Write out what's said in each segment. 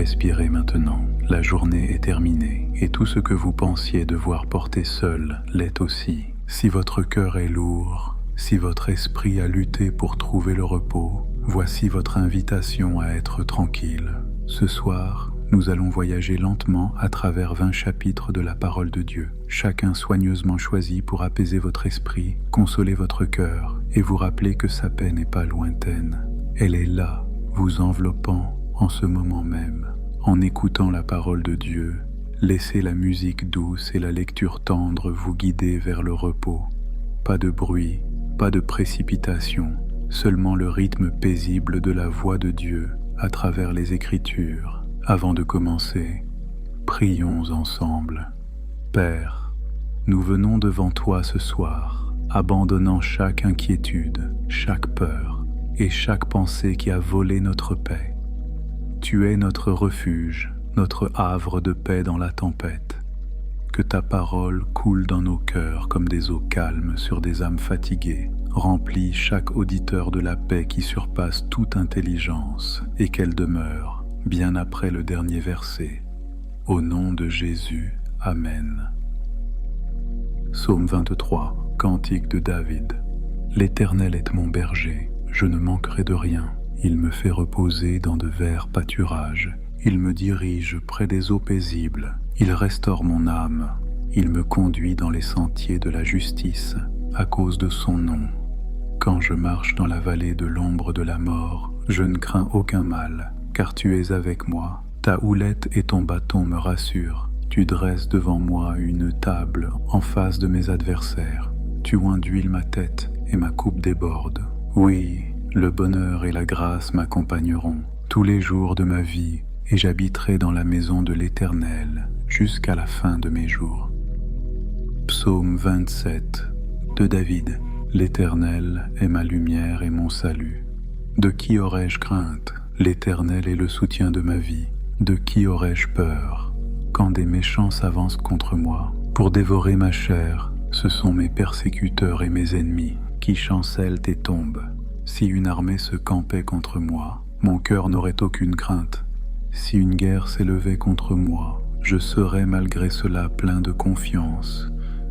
respirer maintenant. La journée est terminée, et tout ce que vous pensiez devoir porter seul l'est aussi. Si votre cœur est lourd, si votre esprit a lutté pour trouver le repos, voici votre invitation à être tranquille. Ce soir, nous allons voyager lentement à travers 20 chapitres de la parole de Dieu, chacun soigneusement choisi pour apaiser votre esprit, consoler votre cœur et vous rappeler que sa paix n'est pas lointaine. Elle est là, vous enveloppant en ce moment même. En écoutant la parole de Dieu, laissez la musique douce et la lecture tendre vous guider vers le repos. Pas de bruit, pas de précipitation, seulement le rythme paisible de la voix de Dieu à travers les Écritures. Avant de commencer, prions ensemble. Père, nous venons devant toi ce soir, abandonnant chaque inquiétude, chaque peur et chaque pensée qui a volé notre paix. Tu es notre refuge, notre havre de paix dans la tempête. Que ta parole coule dans nos cœurs comme des eaux calmes sur des âmes fatiguées. Remplis chaque auditeur de la paix qui surpasse toute intelligence et qu'elle demeure bien après le dernier verset. Au nom de Jésus, Amen. Psaume 23, Cantique de David. L'Éternel est mon berger, je ne manquerai de rien. Il me fait reposer dans de verts pâturages. Il me dirige près des eaux paisibles. Il restaure mon âme. Il me conduit dans les sentiers de la justice, à cause de son nom. Quand je marche dans la vallée de l'ombre de la mort, je ne crains aucun mal, car tu es avec moi. Ta houlette et ton bâton me rassurent. Tu dresses devant moi une table en face de mes adversaires. Tu oins d'huile ma tête et ma coupe déborde. Oui, le bonheur et la grâce m'accompagneront tous les jours de ma vie, et j'habiterai dans la maison de l'Éternel jusqu'à la fin de mes jours. Psaume 27 de David. L'Éternel est ma lumière et mon salut. De qui aurais-je crainte? L'Éternel est le soutien de ma vie. De qui aurais-je peur? Quand des méchants s'avancent contre moi pour dévorer ma chair, ce sont mes persécuteurs et mes ennemis qui chancellent et tombent. Si une armée se campait contre moi, mon cœur n'aurait aucune crainte. Si une guerre s'élevait contre moi, je serais malgré cela plein de confiance.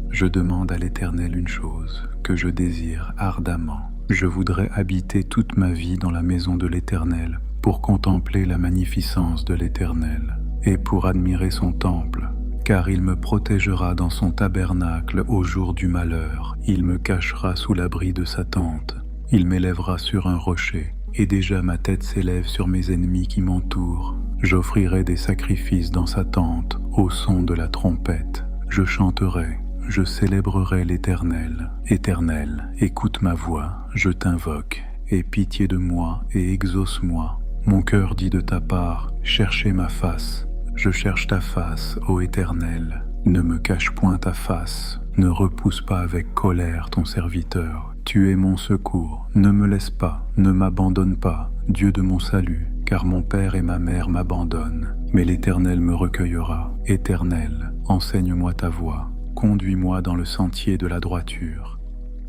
Je demande à l'Éternel une chose que je désire ardemment. Je voudrais habiter toute ma vie dans la maison de l'Éternel pour contempler la magnificence de l'Éternel et pour admirer son temple, car il me protégera dans son tabernacle au jour du malheur. Il me cachera sous l'abri de sa tente. Il m'élèvera sur un rocher, et déjà ma tête s'élève sur mes ennemis qui m'entourent. J'offrirai des sacrifices dans sa tente, au son de la trompette. Je chanterai, je célébrerai l'Éternel. Éternel, écoute ma voix, je t'invoque. Aie pitié de moi et exauce-moi. Mon cœur dit de ta part, cherchez ma face. Je cherche ta face, ô Éternel. Ne me cache point ta face, ne repousse pas avec colère ton serviteur. Tu es mon secours, ne me laisse pas, ne m'abandonne pas, Dieu de mon salut, car mon père et ma mère m'abandonnent. Mais l'Éternel me recueillera. Éternel, enseigne-moi ta voie, conduis-moi dans le sentier de la droiture,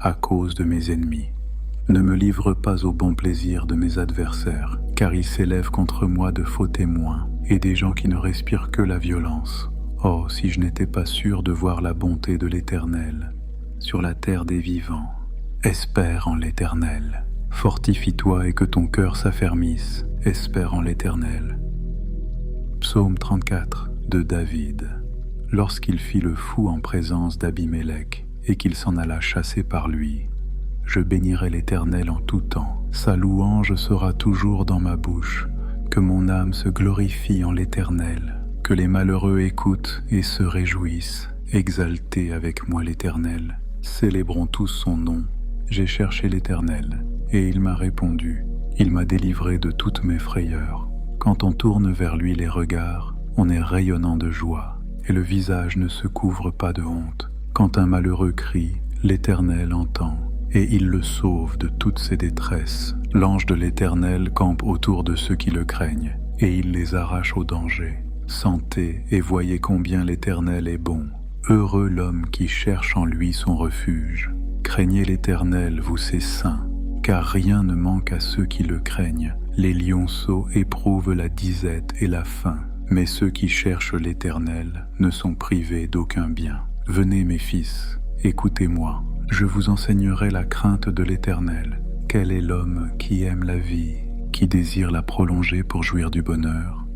à cause de mes ennemis. Ne me livre pas au bon plaisir de mes adversaires, car ils s'élèvent contre moi de faux témoins, et des gens qui ne respirent que la violence. Oh, si je n'étais pas sûr de voir la bonté de l'Éternel sur la terre des vivants. Espère en l'Éternel. Fortifie-toi et que ton cœur s'affermisse. Espère en l'Éternel. Psaume 34 de David. Lorsqu'il fit le fou en présence d'Abimélec et qu'il s'en alla chasser par lui, je bénirai l'Éternel en tout temps. Sa louange sera toujours dans ma bouche. Que mon âme se glorifie en l'Éternel. Que les malheureux écoutent et se réjouissent. Exaltez avec moi l'Éternel. Célébrons tous son nom. J'ai cherché l'Éternel, et il m'a répondu. Il m'a délivré de toutes mes frayeurs. Quand on tourne vers lui les regards, on est rayonnant de joie, et le visage ne se couvre pas de honte. Quand un malheureux crie, l'Éternel entend, et il le sauve de toutes ses détresses. L'ange de l'Éternel campe autour de ceux qui le craignent, et il les arrache au danger. Sentez et voyez combien l'Éternel est bon. Heureux l'homme qui cherche en lui son refuge. Craignez l'Éternel, vous ses saints, car rien ne manque à ceux qui le craignent. Les lionceaux éprouvent la disette et la faim, mais ceux qui cherchent l'Éternel ne sont privés d'aucun bien. Venez mes fils, écoutez-moi, je vous enseignerai la crainte de l'Éternel. Quel est l'homme qui aime la vie, qui désire la prolonger pour jouir du bonheur?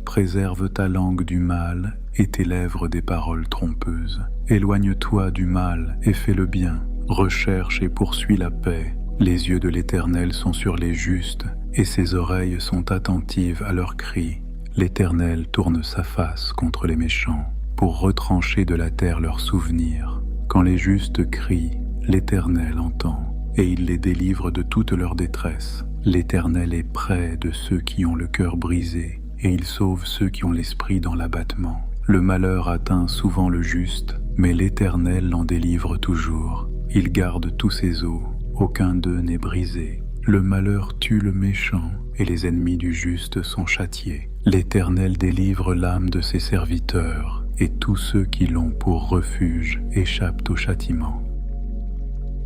Préserve ta langue du mal et tes lèvres des paroles trompeuses. Éloigne-toi du mal et fais le bien. Recherche et poursuis la paix. Les yeux de l'Éternel sont sur les justes et ses oreilles sont attentives à leurs cris. L'Éternel tourne sa face contre les méchants pour retrancher de la terre leurs souvenirs. Quand les justes crient, l'Éternel entend et il les délivre de toute leur détresse. L'Éternel est près de ceux qui ont le cœur brisé et il sauve ceux qui ont l'esprit dans l'abattement. Le malheur atteint souvent le juste, mais l'Éternel l'en délivre toujours. Il garde tous ses os, aucun d'eux n'est brisé. Le malheur tue le méchant, et les ennemis du juste sont châtiés. L'Éternel délivre l'âme de ses serviteurs, et tous ceux qui l'ont pour refuge échappent au châtiment.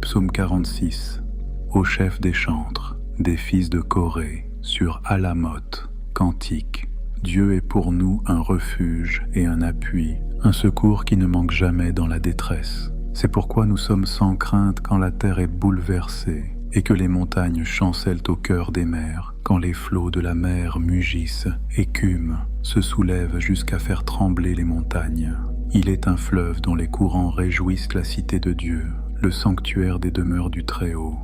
Psaume 46. Au chef des chantres, des fils de Corée, sur Alamoth, cantique. Dieu est pour nous un refuge et un appui, un secours qui ne manque jamais dans la détresse. C'est pourquoi nous sommes sans crainte quand la terre est bouleversée et que les montagnes chancellent au cœur des mers, quand les flots de la mer mugissent, écument, se soulèvent jusqu'à faire trembler les montagnes. Il est un fleuve dont les courants réjouissent la cité de Dieu, le sanctuaire des demeures du Très-Haut.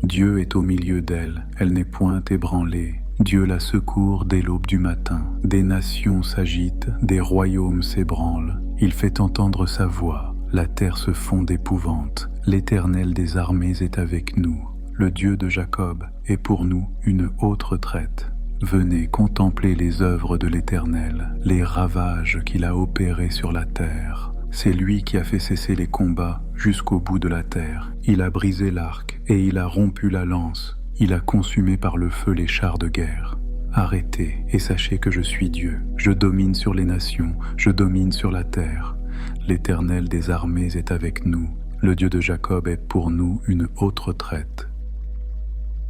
Dieu est au milieu d'elle, elle n'est point ébranlée. Dieu la secourt dès l'aube du matin. Des nations s'agitent, des royaumes s'ébranlent. Il fait entendre sa voix, la terre se fond d'épouvante. L'Éternel des armées est avec nous. Le Dieu de Jacob est pour nous une haute retraite. Venez contempler les œuvres de l'Éternel, les ravages qu'il a opérés sur la terre. C'est lui qui a fait cesser les combats jusqu'au bout de la terre. Il a brisé l'arc et il a rompu la lance. Il a consumé par le feu les chars de guerre. Arrêtez et sachez que je suis Dieu. Je domine sur les nations, je domine sur la terre. L'Éternel des armées est avec nous. Le Dieu de Jacob est pour nous une haute retraite.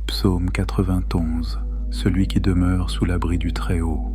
Psaume 91. Celui qui demeure sous l'abri du Très-Haut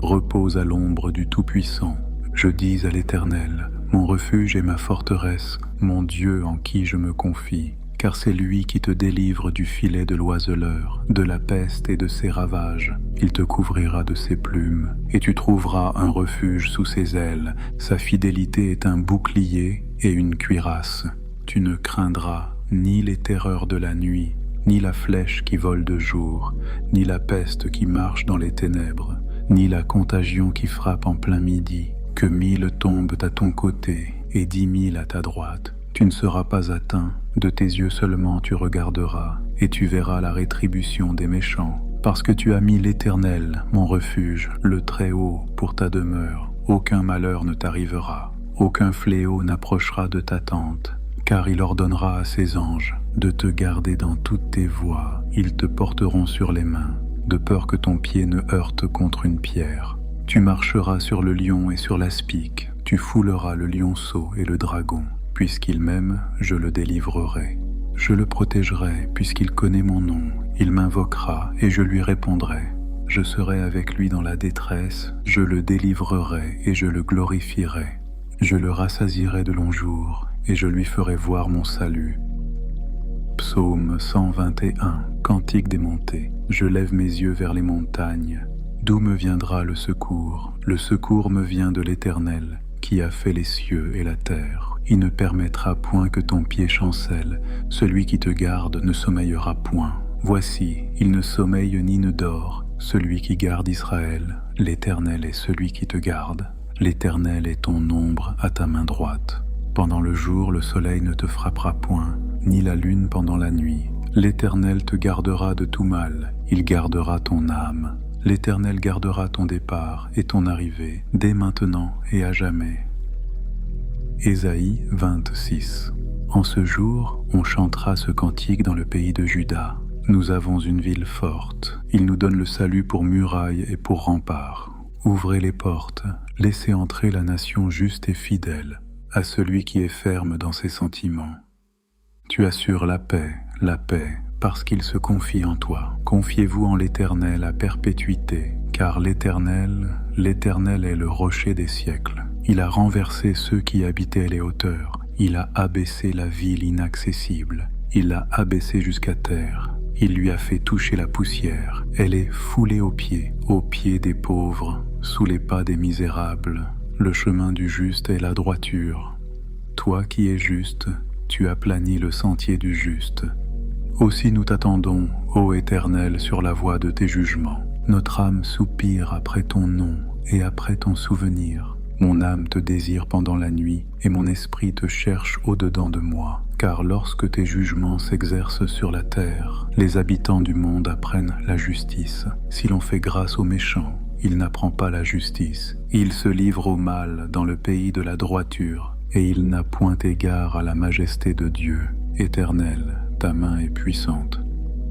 repose à l'ombre du Tout-Puissant. Je dis à l'Éternel, mon refuge et ma forteresse, mon Dieu en qui je me confie. Car c'est lui qui te délivre du filet de l'oiseleur, de la peste et de ses ravages. Il te couvrira de ses plumes, et tu trouveras un refuge sous ses ailes. Sa fidélité est un bouclier et une cuirasse. Tu ne craindras ni les terreurs de la nuit, ni la flèche qui vole de jour, ni la peste qui marche dans les ténèbres, ni la contagion qui frappe en plein midi. Que 1000 tombent à ton côté et 10 000 à ta droite. Tu ne seras pas atteint, de tes yeux seulement tu regarderas, et tu verras la rétribution des méchants. Parce que tu as mis l'Éternel, mon refuge, le Très-Haut, pour ta demeure, aucun malheur ne t'arrivera, aucun fléau n'approchera de ta tente, car il ordonnera à ses anges de te garder dans toutes tes voies. Ils te porteront sur les mains, de peur que ton pied ne heurte contre une pierre. Tu marcheras sur le lion et sur l'aspic, tu fouleras le lionceau et le dragon. Puisqu'il m'aime, je le délivrerai. Je le protégerai, puisqu'il connaît mon nom. Il m'invoquera, et je lui répondrai. Je serai avec lui dans la détresse, je le délivrerai, et je le glorifierai. Je le rassasierai de longs jours, et je lui ferai voir mon salut. Psaume 121, Cantique des montées. Je lève mes yeux vers les montagnes. D'où me viendra le secours? Le secours me vient de l'Éternel, qui a fait les cieux et la terre. Il ne permettra point que ton pied chancelle. Celui qui te garde ne sommeillera point. Voici, il ne sommeille ni ne dort. Celui qui garde Israël, l'Éternel est celui qui te garde. L'Éternel est ton ombre à ta main droite. Pendant le jour, le soleil ne te frappera point, ni la lune pendant la nuit. L'Éternel te gardera de tout mal. Il gardera ton âme. L'Éternel gardera ton départ et ton arrivée, dès maintenant et à jamais. Ésaïe 26. En ce jour, on chantera ce cantique dans le pays de Juda. Nous avons une ville forte. Il nous donne le salut pour muraille et pour rempart. Ouvrez les portes, laissez entrer la nation juste et fidèle, à celui qui est ferme dans ses sentiments. Tu assures la paix, la paix, parce qu'il se confie en toi. Confiez-vous en l'Éternel à perpétuité, car l'Éternel est le rocher des siècles. Il a renversé ceux qui habitaient les hauteurs. Il a abaissé la ville inaccessible. Il l'a abaissée jusqu'à terre. Il lui a fait toucher la poussière. Elle est foulée aux pieds des pauvres, sous les pas des misérables. Le chemin du juste est la droiture. Toi qui es juste, tu aplanis le sentier du juste. Aussi nous t'attendons, ô Éternel, sur la voie de tes jugements. Notre âme soupire après ton nom et après ton souvenir. Mon âme te désire pendant la nuit et mon esprit te cherche au-dedans de moi. Car lorsque tes jugements s'exercent sur la terre, les habitants du monde apprennent la justice. Si l'on fait grâce aux méchants, il n'apprend pas la justice. Il se livre au mal dans le pays de la droiture et il n'a point égard à la majesté de Dieu. Éternel, ta main est puissante.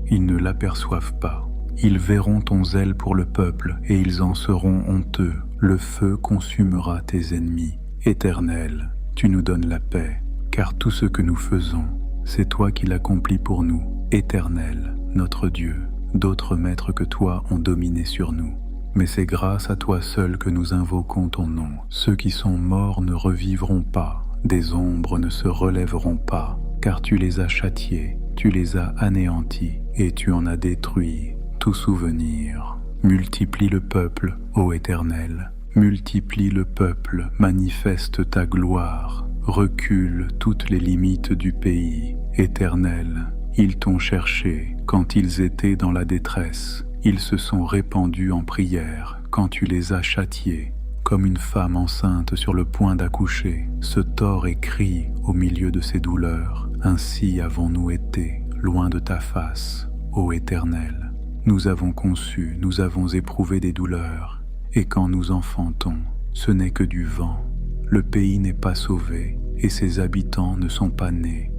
Ils ne l'aperçoivent pas. Ils verront ton zèle pour le peuple, et ils en seront honteux. Le feu consumera tes ennemis. Éternel, tu nous donnes la paix, car tout ce que nous faisons, c'est toi qui l'accomplis pour nous. Éternel, notre Dieu, d'autres maîtres que toi ont dominé sur nous. Mais c'est grâce à toi seul que nous invoquons ton nom. Ceux qui sont morts ne revivront pas, des ombres ne se relèveront pas, car tu les as châtiés, tu les as anéantis, et tu en as détruit tout souvenir. Multiplie le peuple, ô Éternel, multiplie le peuple, manifeste ta gloire, recule toutes les limites du pays. Éternel, ils t'ont cherché quand ils étaient dans la détresse, ils se sont répandus en prière quand tu les as châtiés. Comme une femme enceinte sur le point d'accoucher, se tord et crie au milieu de ses douleurs. Ainsi avons-nous été, loin de ta face, ô Éternel. Nous avons conçu, nous avons éprouvé des douleurs, et quand nous enfantons, ce n'est que du vent. Le pays n'est pas sauvé, et ses habitants ne sont pas nés.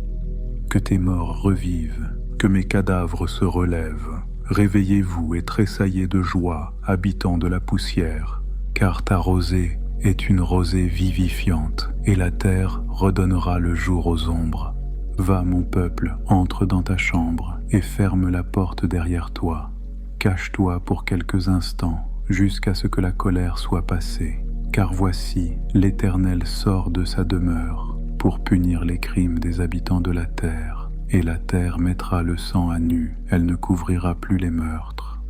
Que tes morts revivent, que mes cadavres se relèvent. Réveillez-vous et tressaillez de joie, habitants de la poussière, car ta rosée est une rosée vivifiante, et la terre redonnera le jour aux ombres. Va, mon peuple, entre dans ta chambre, et ferme la porte derrière toi. Cache-toi pour quelques instants, jusqu'à ce que la colère soit passée, car voici, l'Éternel sort de sa demeure, pour punir les crimes des habitants de la terre, et la terre mettra le sang à nu, elle ne couvrira plus les meurtres.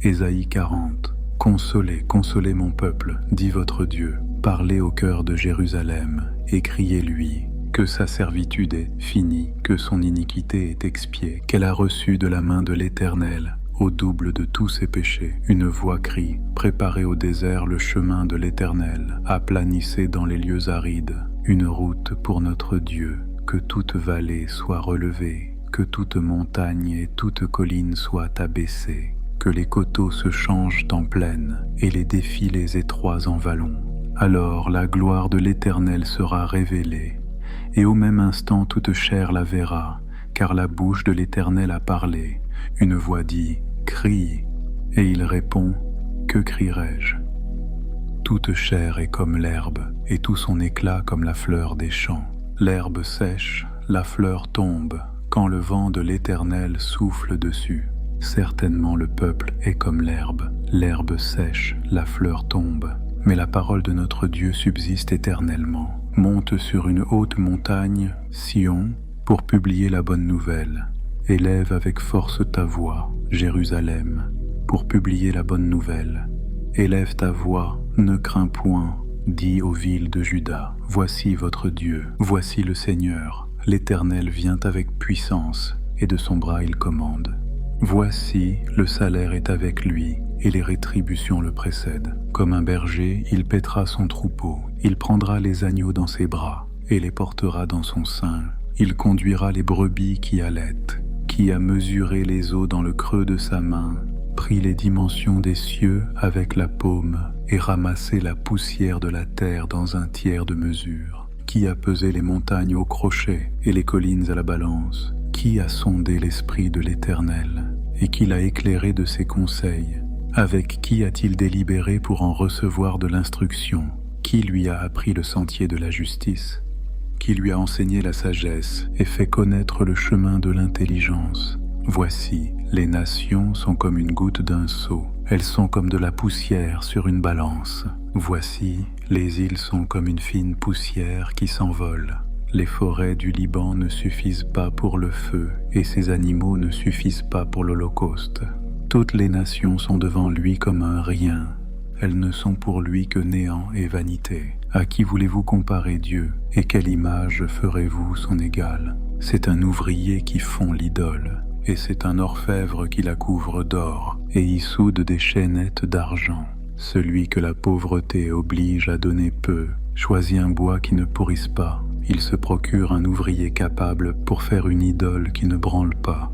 Ésaïe 40. Consolez, consolez mon peuple, dit votre Dieu, parlez au cœur de Jérusalem, et criez-lui, que sa servitude est finie, que son iniquité est expiée, qu'elle a reçu de la main de l'Éternel, au double de tous ses péchés. Une voix crie, préparez au désert le chemin de l'Éternel, aplanissez dans les lieux arides, une route pour notre Dieu, que toute vallée soit relevée, que toute montagne et toute colline soient abaissées, que les coteaux se changent en plaine et les défilés étroits en vallons. Alors la gloire de l'Éternel sera révélée, et au même instant toute chair la verra, car la bouche de l'Éternel a parlé. Une voix dit, crie, et il répond, que crierai-je? Toute chair est comme l'herbe, et tout son éclat comme la fleur des champs. L'herbe sèche, la fleur tombe, quand le vent de l'Éternel souffle dessus. Certainement le peuple est comme l'herbe sèche, la fleur tombe, mais la parole de notre Dieu subsiste éternellement. Monte sur une haute montagne, Sion, pour publier la bonne nouvelle. Élève avec force ta voix, Jérusalem, pour publier la bonne nouvelle. Élève ta voix, ne crains point, dis aux villes de Juda, voici votre Dieu, voici le Seigneur, l'Éternel vient avec puissance, et de son bras il commande. Voici, le salaire est avec lui, et les rétributions le précèdent. Comme un berger, il paîtra son troupeau, il prendra les agneaux dans ses bras, et les portera dans son sein. Il conduira les brebis qui allaitent, qui a mesuré les eaux dans le creux de sa main, pris les dimensions des cieux avec la paume, et ramassé la poussière de la terre dans un tiers de mesure, qui a pesé les montagnes au crochet et les collines à la balance, qui a sondé l'esprit de l'Éternel, et qui l'a éclairé de ses conseils. Avec qui a-t-il délibéré pour en recevoir de l'instruction? Qui lui a appris le sentier de la justice? qui lui a enseigné la sagesse et fait connaître le chemin de l'intelligence. Voici, les nations sont comme une goutte d'un seau, elles sont comme de la poussière sur une balance. Voici, les îles sont comme une fine poussière qui s'envole. Les forêts du Liban ne suffisent pas pour le feu, et ses animaux ne suffisent pas pour l'holocauste. Toutes les nations sont devant lui comme un rien. Elles ne sont pour lui que néant et vanité. À qui voulez-vous comparer Dieu, et quelle image ferez-vous son égal? C'est un ouvrier qui fond l'idole, et c'est un orfèvre qui la couvre d'or, et y soude des chaînettes d'argent. Celui que la pauvreté oblige à donner peu, choisit un bois qui ne pourrisse pas. Il se procure un ouvrier capable pour faire une idole qui ne branle pas.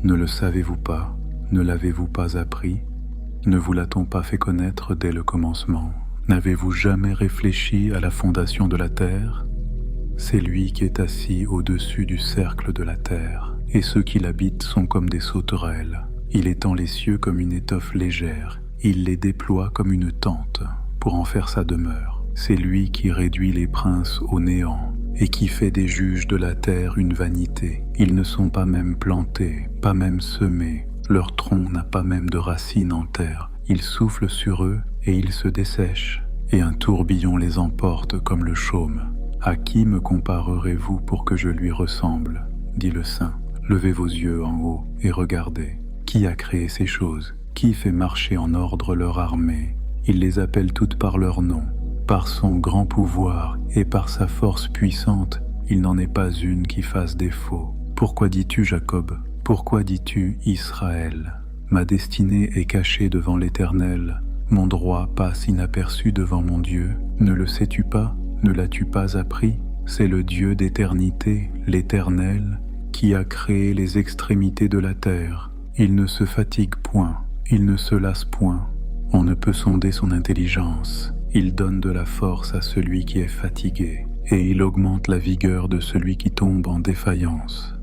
Ne le savez-vous pas? Ne l'avez-vous pas appris? Ne vous l'a-t-on pas fait connaître dès le commencement? N'avez-vous jamais réfléchi à la fondation de la terre? C'est lui qui est assis au-dessus du cercle de la terre, et ceux qui l'habitent sont comme des sauterelles. Il étend les cieux comme une étoffe légère, il les déploie comme une tente pour en faire sa demeure. C'est lui qui réduit les princes au néant, et qui fait des juges de la terre une vanité. Ils ne sont pas même plantés, pas même semés, leur tronc n'a pas même de racines en terre. Il souffle sur eux et ils se dessèchent, et un tourbillon les emporte comme le chaume. À qui me comparerez-vous pour que je lui ressemble? Dit le Saint. Levez vos yeux en haut et regardez. Qui a créé ces choses? Qui fait marcher en ordre leur armée? Il les appelle toutes par leur nom. Par son grand pouvoir et par sa force puissante, il n'en est pas une qui fasse défaut. Pourquoi dis-tu Jacob? Pourquoi dis-tu Israël? Ma destinée est cachée devant l'Éternel, mon droit passe inaperçu devant mon Dieu. Ne le sais-tu pas? Ne l'as-tu pas appris? C'est le Dieu d'éternité, l'Éternel, qui a créé les extrémités de la terre. Il ne se fatigue point, il ne se lasse point. On ne peut sonder son intelligence. Il donne de la force à celui qui est fatigué, et il augmente la vigueur de celui qui tombe en défaillance.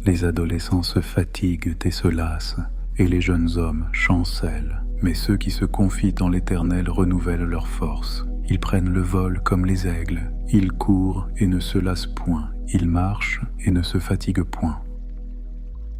Les adolescents se fatiguent et se lassent, et les jeunes hommes chancellent. Mais ceux qui se confient en l'Éternel renouvellent leur force. Ils prennent le vol comme les aigles, ils courent et ne se lassent point, ils marchent et ne se fatiguent point.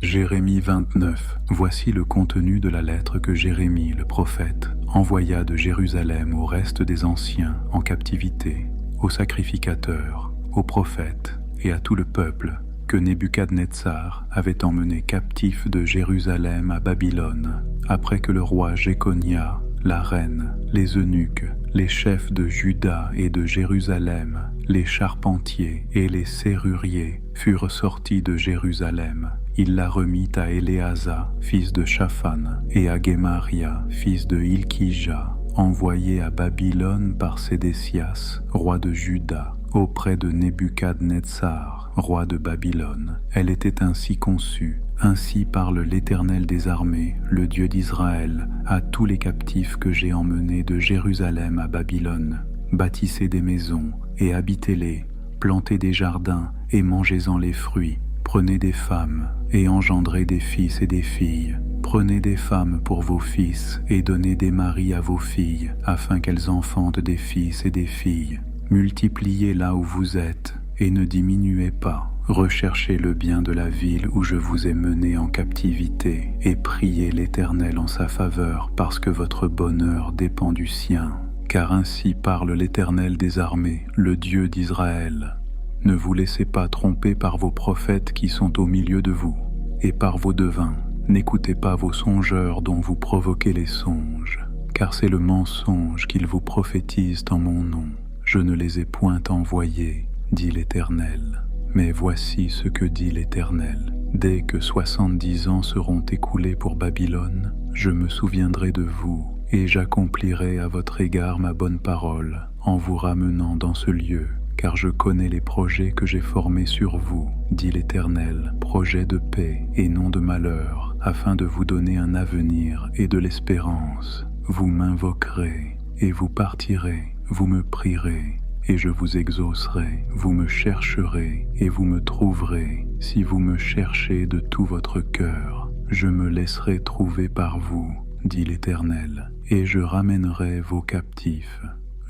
Jérémie 29. Voici le contenu de la lettre que Jérémie, le prophète, envoya de Jérusalem au reste des anciens en captivité, aux sacrificateurs, aux prophètes et à tout le peuple que Nebuchadnezzar avait emmené captif de Jérusalem à Babylone, après que le roi Jéconia, la reine, les eunuques, les chefs de Juda et de Jérusalem, les charpentiers et les serruriers furent sortis de Jérusalem. Il la remit à Éléasa, fils de Shaphan, et à Gemaria, fils de Hilkija, envoyés à Babylone par Sédécias, roi de Juda, auprès de Nebuchadnezzar, roi de Babylone. Elle était ainsi conçue. Ainsi parle l'Éternel des armées, le Dieu d'Israël, à tous les captifs que j'ai emmenés de Jérusalem à Babylone. Bâtissez des maisons et habitez-les, plantez des jardins et mangez-en les fruits. Prenez des femmes et engendrez des fils et des filles. Prenez des femmes pour vos fils et donnez des maris à vos filles, afin qu'elles enfantent des fils et des filles. Multipliez là où vous êtes et ne diminuez pas. Recherchez le bien de la ville où je vous ai mené en captivité et priez l'Éternel en sa faveur parce que votre bonheur dépend du sien. Car ainsi parle l'Éternel des armées, le Dieu d'Israël. Ne vous laissez pas tromper par vos prophètes qui sont au milieu de vous, et par vos devins. N'écoutez pas vos songeurs dont vous provoquez les songes, car c'est le mensonge qu'ils vous prophétisent en mon nom. Je ne les ai point envoyés, dit l'Éternel. Mais voici ce que dit l'Éternel. Dès que 70 ans seront écoulés pour Babylone, je me souviendrai de vous, et j'accomplirai à votre égard ma bonne parole, en vous ramenant dans ce lieu. Car je connais les projets que j'ai formés sur vous, dit l'Éternel, projets de paix et non de malheur, afin de vous donner un avenir et de l'espérance. Vous m'invoquerez, et vous partirez, vous me prierez, et je vous exaucerai. Vous me chercherez, et vous me trouverez. Si vous me cherchez de tout votre cœur, je me laisserai trouver par vous, dit l'Éternel, et je ramènerai vos captifs.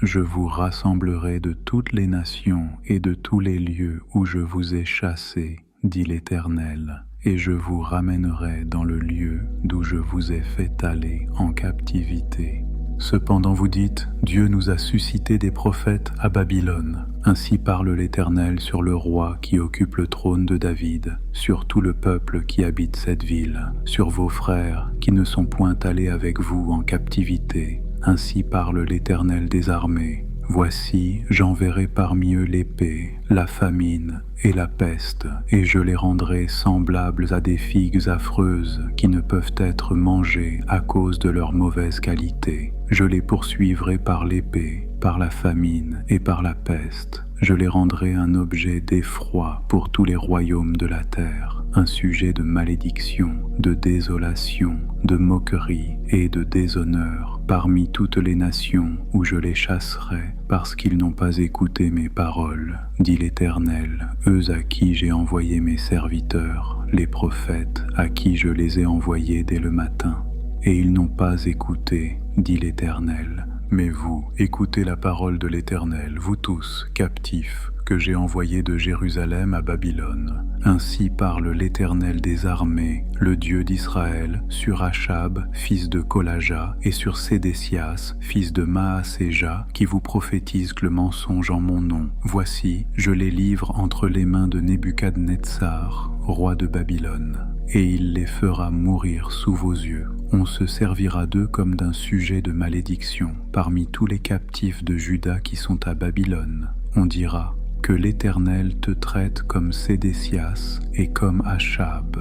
je vous rassemblerai de toutes les nations et de tous les lieux où je vous ai chassés, dit l'Éternel, et je vous ramènerai dans le lieu d'où je vous ai fait aller en captivité. Cependant vous dites, Dieu nous a suscité des prophètes à Babylone. Ainsi parle l'Éternel sur le roi qui occupe le trône de David, sur tout le peuple qui habite cette ville, sur vos frères qui ne sont point allés avec vous en captivité. Ainsi parle l'Éternel des armées. Voici, j'enverrai parmi eux l'épée, la famine et la peste, et je les rendrai semblables à des figues affreuses qui ne peuvent être mangées à cause de leur mauvaise qualité. Je les poursuivrai par l'épée, par la famine et par la peste. Je les rendrai un objet d'effroi pour tous les royaumes de la terre, un sujet de malédiction, de désolation, de moquerie et de déshonneur parmi toutes les nations où je les chasserai parce qu'ils n'ont pas écouté mes paroles, dit l'Éternel, eux à qui j'ai envoyé mes serviteurs, les prophètes à qui je les ai envoyés dès le matin. Et ils n'ont pas écouté, dit l'Éternel. Mais vous, écoutez la parole de l'Éternel, vous tous, captifs, que j'ai envoyés de Jérusalem à Babylone. Ainsi parle l'Éternel des armées, le Dieu d'Israël, sur Achab, fils de Kolaja, et sur Sédécias, fils de Maaséja, qui vous prophétisent le mensonge en mon nom. Voici, je les livre entre les mains de Nebuchadnezzar, roi de Babylone, et il les fera mourir sous vos yeux. On se servira d'eux comme d'un sujet de malédiction parmi tous les captifs de Juda qui sont à Babylone. On dira que l'Éternel te traite comme Sédécias et comme Achab,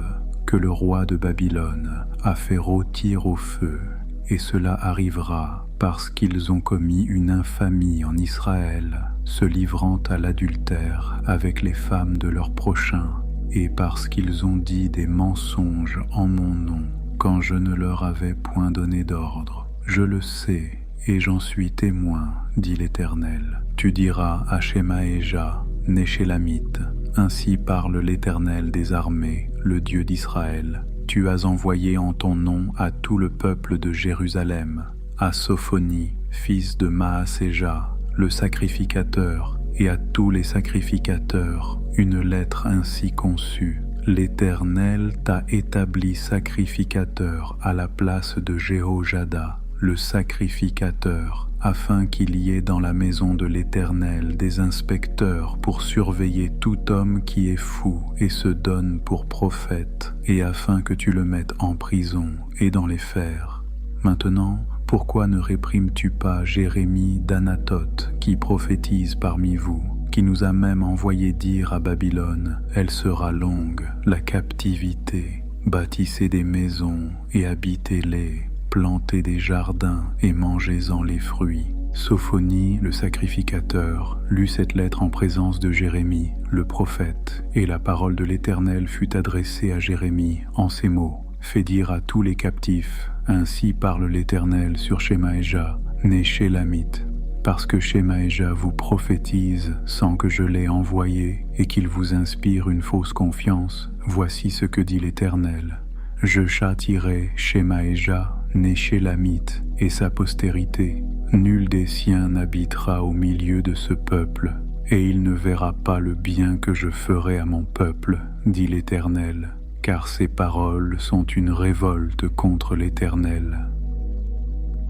que le roi de Babylone a fait rôtir au feu, et cela arrivera parce qu'ils ont commis une infamie en Israël, se livrant à l'adultère avec les femmes de leurs prochains, et parce qu'ils ont dit des mensonges en mon nom, quand je ne leur avais point donné d'ordre. Je le sais, et j'en suis témoin, dit l'Éternel. Tu diras à Shemaéja, Néchélamite, ainsi parle l'Éternel des armées, le Dieu d'Israël. Tu as envoyé en ton nom à tout le peuple de Jérusalem, à Sophonie, fils de Maaséja, le sacrificateur, et à tous les sacrificateurs, une lettre ainsi conçue. L'Éternel t'a établi sacrificateur à la place de Jéhojada, le sacrificateur, afin qu'il y ait dans la maison de l'Éternel des inspecteurs pour surveiller tout homme qui est fou et se donne pour prophète, et afin que tu le mettes en prison et dans les fers. Maintenant, pourquoi ne réprimes-tu pas Jérémie d'Anathoth qui prophétise parmi vous, qui nous a même envoyé dire à Babylone, elle sera longue, la captivité, bâtissez des maisons et habitez-les, plantez des jardins et mangez-en les fruits. Sophonie, le sacrificateur, lut cette lettre en présence de Jérémie, le prophète, et la parole de l'Éternel fut adressée à Jérémie en ces mots. Fais dire à tous les captifs, ainsi parle l'Éternel sur Shemaéja, né Shélamite, parce que Shemaéja vous prophétise sans que je l'aie envoyé et qu'il vous inspire une fausse confiance. Voici ce que dit l'Éternel. Je châtierai Shemaéja, né Shélamite, et sa postérité. Nul des siens n'habitera au milieu de ce peuple, et il ne verra pas le bien que je ferai à mon peuple, dit l'Éternel, car ces paroles sont une révolte contre l'Éternel.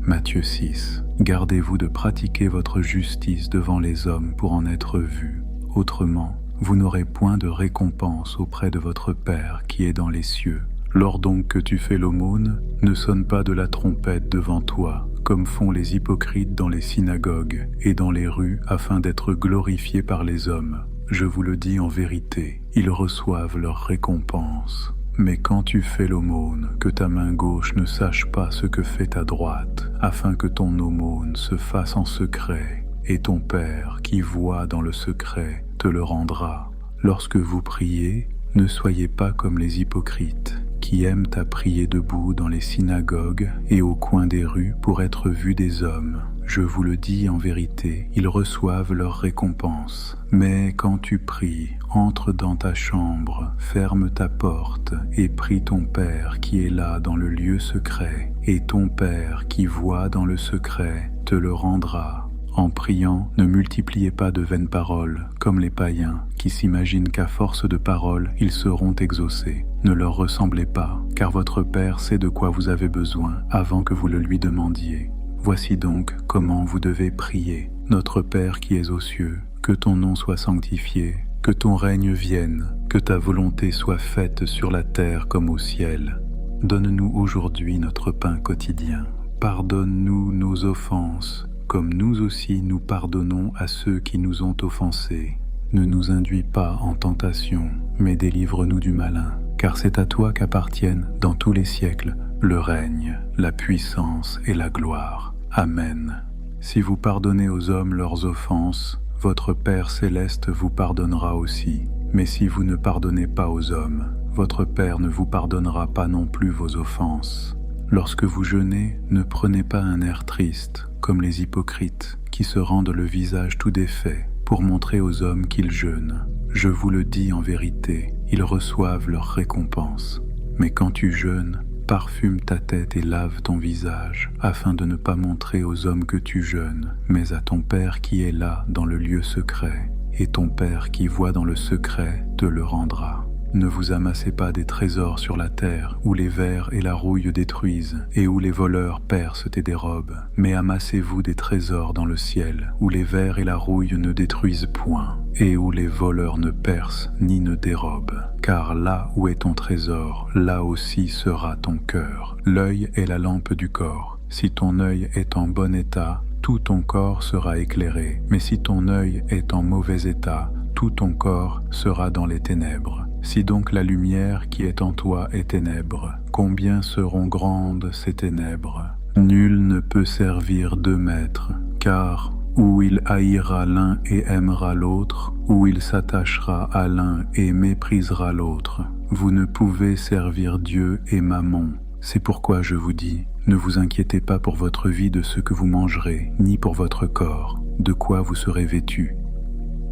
Matthieu 6. Gardez-vous de pratiquer votre justice devant les hommes pour en être vus. Autrement, vous n'aurez point de récompense auprès de votre Père qui est dans les cieux. Lors donc que tu fais l'aumône, ne sonne pas de la trompette devant toi, comme font les hypocrites dans les synagogues et dans les rues afin d'être glorifiés par les hommes. Je vous le dis en vérité, ils reçoivent leur récompense. Mais quand tu fais l'aumône, que ta main gauche ne sache pas ce que fait ta droite, afin que ton aumône se fasse en secret, et ton Père qui voit dans le secret te le rendra. Lorsque vous priez, ne soyez pas comme les hypocrites, qui aiment à prier debout dans les synagogues et au coin des rues pour être vus des hommes. Je vous le dis en vérité, ils reçoivent leur récompense. Mais quand tu pries, entre dans ta chambre, ferme ta porte et prie ton Père qui est là dans le lieu secret, et ton Père qui voit dans le secret te le rendra. En priant, ne multipliez pas de vaines paroles, comme les païens, qui s'imaginent qu'à force de paroles, ils seront exaucés. Ne leur ressemblez pas, car votre Père sait de quoi vous avez besoin avant que vous le lui demandiez. Voici donc comment vous devez prier. Notre Père qui es aux cieux, que ton nom soit sanctifié, que ton règne vienne, que ta volonté soit faite sur la terre comme au ciel. Donne-nous aujourd'hui notre pain quotidien. Pardonne-nous nos offenses, comme nous aussi nous pardonnons à ceux qui nous ont offensés. Ne nous induis pas en tentation, mais délivre-nous du malin, car c'est à toi qu'appartiennent, dans tous les siècles, le règne, la puissance et la gloire. Amen. Si vous pardonnez aux hommes leurs offenses, votre Père céleste vous pardonnera aussi. Mais si vous ne pardonnez pas aux hommes, votre Père ne vous pardonnera pas non plus vos offenses. Lorsque vous jeûnez, ne prenez pas un air triste, comme les hypocrites, qui se rendent le visage tout défait, pour montrer aux hommes qu'ils jeûnent. Je vous le dis en vérité, ils reçoivent leur récompense. Mais quand tu jeûnes, parfume ta tête et lave ton visage, afin de ne pas montrer aux hommes que tu jeûnes, mais à ton Père qui est là dans le lieu secret, et ton Père qui voit dans le secret te le rendra. Ne vous amassez pas des trésors sur la terre, où les vers et la rouille détruisent, et où les voleurs percent et dérobent, mais amassez-vous des trésors dans le ciel, où les vers et la rouille ne détruisent point, et où les voleurs ne percent ni ne dérobent. Car là où est ton trésor, là aussi sera ton cœur. L'œil est la lampe du corps. Si ton œil est en bon état, tout ton corps sera éclairé, mais si ton œil est en mauvais état, tout ton corps sera dans les ténèbres. Si donc la lumière qui est en toi est ténèbres, combien seront grandes ces ténèbres? Nul ne peut servir deux maîtres, car ou il haïra l'un et aimera l'autre, ou il s'attachera à l'un et méprisera l'autre. Vous ne pouvez servir Dieu et Mammon. C'est pourquoi je vous dis, ne vous inquiétez pas pour votre vie de ce que vous mangerez, ni pour votre corps, de quoi vous serez vêtus.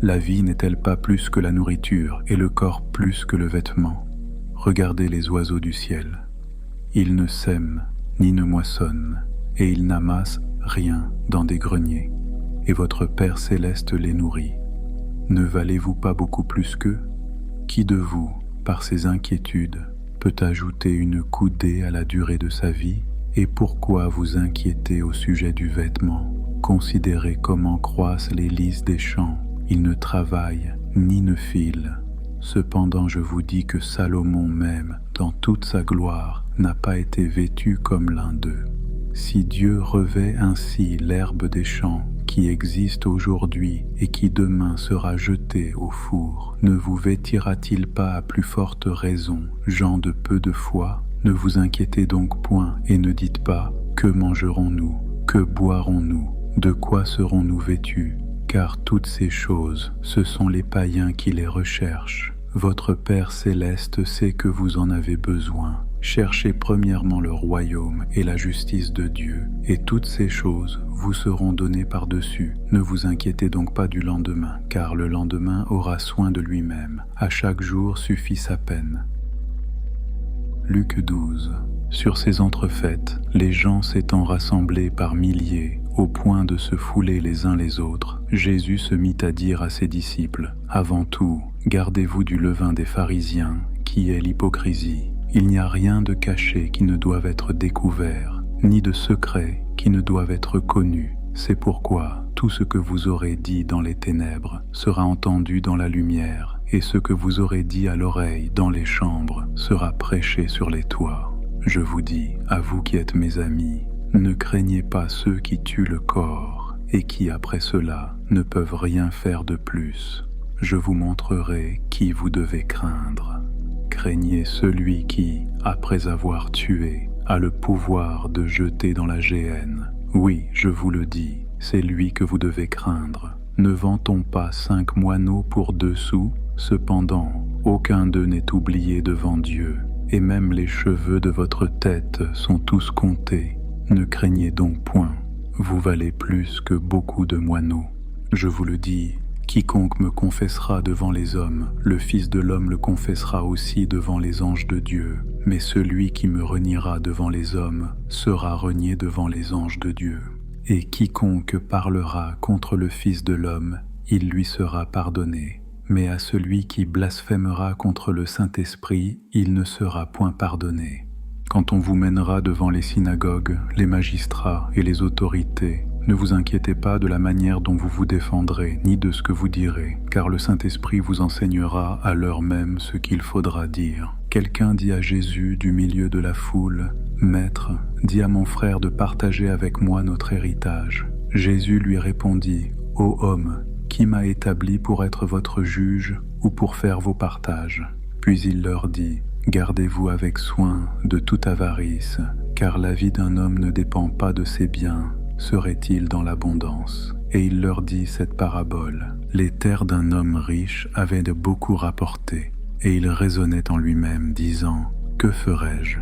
La vie n'est-elle pas plus que la nourriture, et le corps plus que le vêtement? Regardez les oiseaux du ciel. Ils ne sèment, ni ne moissonnent, et ils n'amassent rien dans des greniers, et votre Père céleste les nourrit. Ne valez-vous pas beaucoup plus qu'eux? Qui de vous, par ses inquiétudes, peut ajouter une coudée à la durée de sa vie? Et pourquoi vous inquiétez au sujet du vêtement? Considérez comment croissent les lys des champs. Ils ne travaillent ni ne filent. Cependant je vous dis que Salomon même, dans toute sa gloire, n'a pas été vêtu comme l'un d'eux. Si Dieu revêt ainsi l'herbe des champs, qui existe aujourd'hui et qui demain sera jetée au four, ne vous vêtira-t-il pas à plus forte raison, gens de peu de foi? Ne vous inquiétez donc point et ne dites pas « Que mangerons-nous? Que boirons-nous? De quoi serons-nous vêtus ?» Car toutes ces choses, ce sont les païens qui les recherchent. Votre Père céleste sait que vous en avez besoin. Cherchez premièrement le royaume et la justice de Dieu, et toutes ces choses vous seront données par-dessus. Ne vous inquiétez donc pas du lendemain, car le lendemain aura soin de lui-même. À chaque jour suffit sa peine. Luc 12. Sur ces entrefaites, les gens s'étant rassemblés par milliers, au point de se fouler les uns les autres, Jésus se mit à dire à ses disciples, « Avant tout, gardez-vous du levain des pharisiens, qui est l'hypocrisie. Il n'y a rien de caché qui ne doive être découvert, ni de secret qui ne doive être connu. C'est pourquoi tout ce que vous aurez dit dans les ténèbres sera entendu dans la lumière, et ce que vous aurez dit à l'oreille dans les chambres sera prêché sur les toits. Je vous dis, à vous qui êtes mes amis, ne craignez pas ceux qui tuent le corps, et qui après cela ne peuvent rien faire de plus. Je vous montrerai qui vous devez craindre. Craignez celui qui, après avoir tué, a le pouvoir de jeter dans la géhenne. Oui, je vous le dis, c'est lui que vous devez craindre. Ne vend-on pas 5 moineaux pour 2 sous? Cependant, aucun d'eux n'est oublié devant Dieu, et même les cheveux de votre tête sont tous comptés. Ne craignez donc point, vous valez plus que beaucoup de moineaux. Je vous le dis, quiconque me confessera devant les hommes, le Fils de l'homme le confessera aussi devant les anges de Dieu. Mais celui qui me reniera devant les hommes sera renié devant les anges de Dieu. Et quiconque parlera contre le Fils de l'homme, il lui sera pardonné. Mais à celui qui blasphémera contre le Saint-Esprit, il ne sera point pardonné. Quand on vous mènera devant les synagogues, les magistrats et les autorités, ne vous inquiétez pas de la manière dont vous vous défendrez, ni de ce que vous direz, car le Saint-Esprit vous enseignera à l'heure même ce qu'il faudra dire. Quelqu'un dit à Jésus du milieu de la foule, « Maître, dis à mon frère de partager avec moi notre héritage. » Jésus lui répondit, « Ô homme, qui m'a établi pour être votre juge ou pour faire vos partages ?» Puis il leur dit, « Gardez-vous avec soin de toute avarice, car la vie d'un homme ne dépend pas de ses biens, serait-il dans l'abondance. » Et il leur dit cette parabole. Les terres d'un homme riche avaient de beaucoup rapporté, et il raisonnait en lui-même, disant, « Que ferai-je ?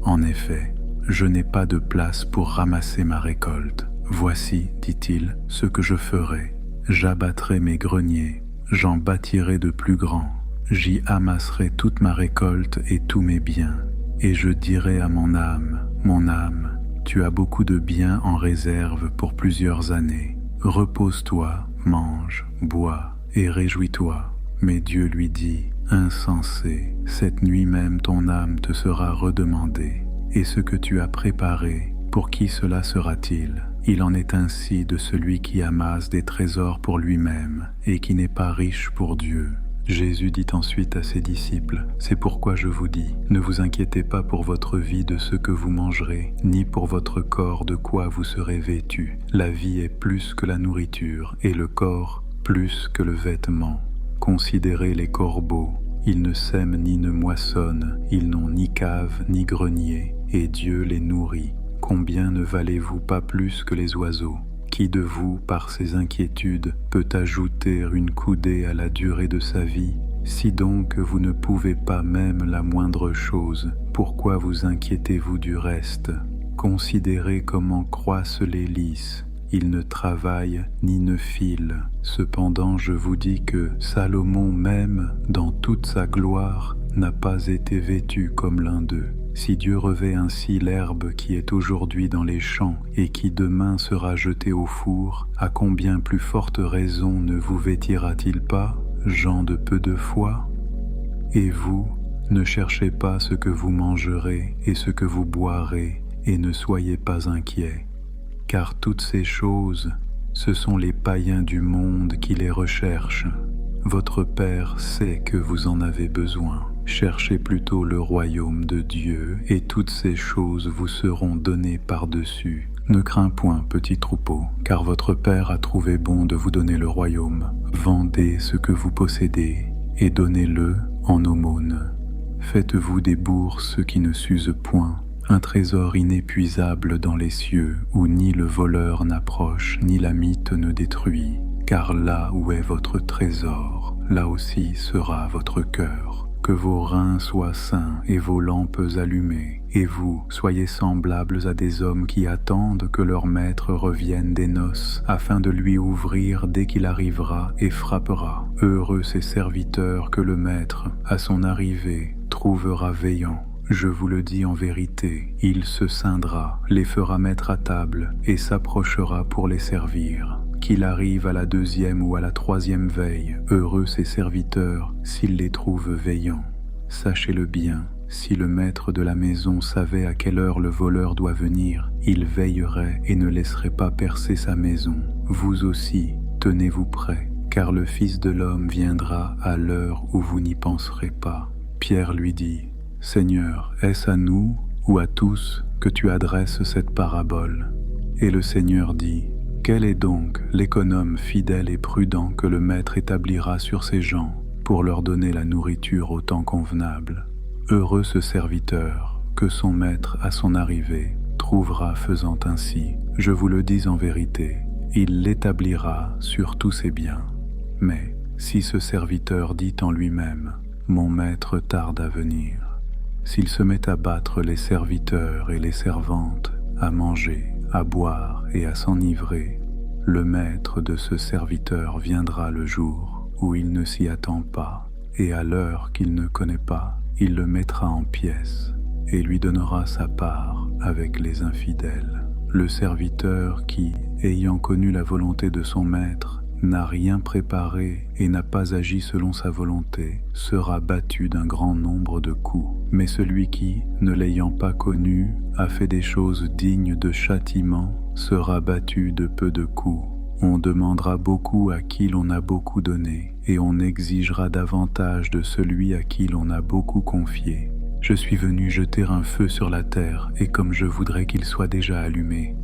En effet, je n'ai pas de place pour ramasser ma récolte. Voici, dit-il, ce que je ferai. J'abattrai mes greniers, j'en bâtirai de plus grands, j'y amasserai toute ma récolte et tous mes biens, et je dirai à mon âme, tu as beaucoup de biens en réserve pour plusieurs années. Repose-toi, mange, bois et réjouis-toi. » Mais Dieu lui dit, « Insensé, cette nuit même ton âme te sera redemandée, et ce que tu as préparé, pour qui cela sera-t-il ? Il en est ainsi de celui qui amasse des trésors pour lui-même et qui n'est pas riche pour Dieu. » Jésus dit ensuite à ses disciples, « C'est pourquoi je vous dis, ne vous inquiétez pas pour votre vie de ce que vous mangerez, ni pour votre corps de quoi vous serez vêtus. La vie est plus que la nourriture, et le corps plus que le vêtement. Considérez les corbeaux, ils ne sèment ni ne moissonnent, ils n'ont ni cave ni grenier, et Dieu les nourrit. Combien ne valez-vous pas plus que les oiseaux ? Qui de vous, par ses inquiétudes, peut ajouter une coudée à la durée de sa vie ? Si donc vous ne pouvez pas même la moindre chose, pourquoi vous inquiétez-vous du reste ? Considérez comment croissent les lys. Ils ne travaillent ni ne filent. Cependant, je vous dis que Salomon même, dans toute sa gloire, n'a pas été vêtu comme l'un d'eux. Si Dieu revêt ainsi l'herbe qui est aujourd'hui dans les champs et qui demain sera jetée au four, à combien plus forte raison ne vous vêtira-t-il pas, gens de peu de foi ? Et vous, ne cherchez pas ce que vous mangerez et ce que vous boirez, et ne soyez pas inquiets. Car toutes ces choses, ce sont les païens du monde qui les recherchent. Votre Père sait que vous en avez besoin. Cherchez plutôt le royaume de Dieu, et toutes ces choses vous seront données par-dessus. Ne crains point, petit troupeau, car votre Père a trouvé bon de vous donner le royaume. Vendez ce que vous possédez, et donnez-le en aumône. Faites-vous des bourses qui ne s'usent point, un trésor inépuisable dans les cieux, où ni le voleur n'approche, ni la mite ne détruit. Car là où est votre trésor, là aussi sera votre cœur. Que vos reins soient sains et vos lampes allumées, et vous, soyez semblables à des hommes qui attendent que leur maître revienne des noces, afin de lui ouvrir dès qu'il arrivera et frappera. Heureux ces serviteurs que le maître, à son arrivée, trouvera veillant. Je vous le dis en vérité, il se ceindra, les fera mettre à table, et s'approchera pour les servir. Qu'il arrive à la deuxième ou à la troisième veille, heureux ses serviteurs s'il les trouve veillants. Sachez-le bien, si le maître de la maison savait à quelle heure le voleur doit venir, il veillerait et ne laisserait pas percer sa maison. Vous aussi, tenez-vous prêts, car le Fils de l'homme viendra à l'heure où vous n'y penserez pas. Pierre lui dit, « Seigneur, est-ce à nous ou à tous que tu adresses cette parabole ?» Et le Seigneur dit, « Quel est donc l'économe fidèle et prudent que le maître établira sur ses gens pour leur donner la nourriture au temps convenable? Heureux ce serviteur que son maître à son arrivée trouvera faisant ainsi. Je vous le dis en vérité, il l'établira sur tous ses biens. Mais si ce serviteur dit en lui-même, mon maître tarde à venir, s'il se met à battre les serviteurs et les servantes, à manger, à boire et à s'enivrer, le maître de ce serviteur viendra le jour où il ne s'y attend pas, et à l'heure qu'il ne connaît pas, il le mettra en pièces et lui donnera sa part avec les infidèles. le serviteur qui, ayant connu la volonté de son maître, n'a rien préparé et n'a pas agi selon sa volonté, sera battu d'un grand nombre de coups. Mais celui qui, ne l'ayant pas connu, a fait des choses dignes de châtiment, sera battu de peu de coups. On demandera beaucoup à qui l'on a beaucoup donné, et on exigera davantage de celui à qui l'on a beaucoup confié. Je suis venu jeter un feu sur la terre, et comme je voudrais qu'il soit déjà allumé.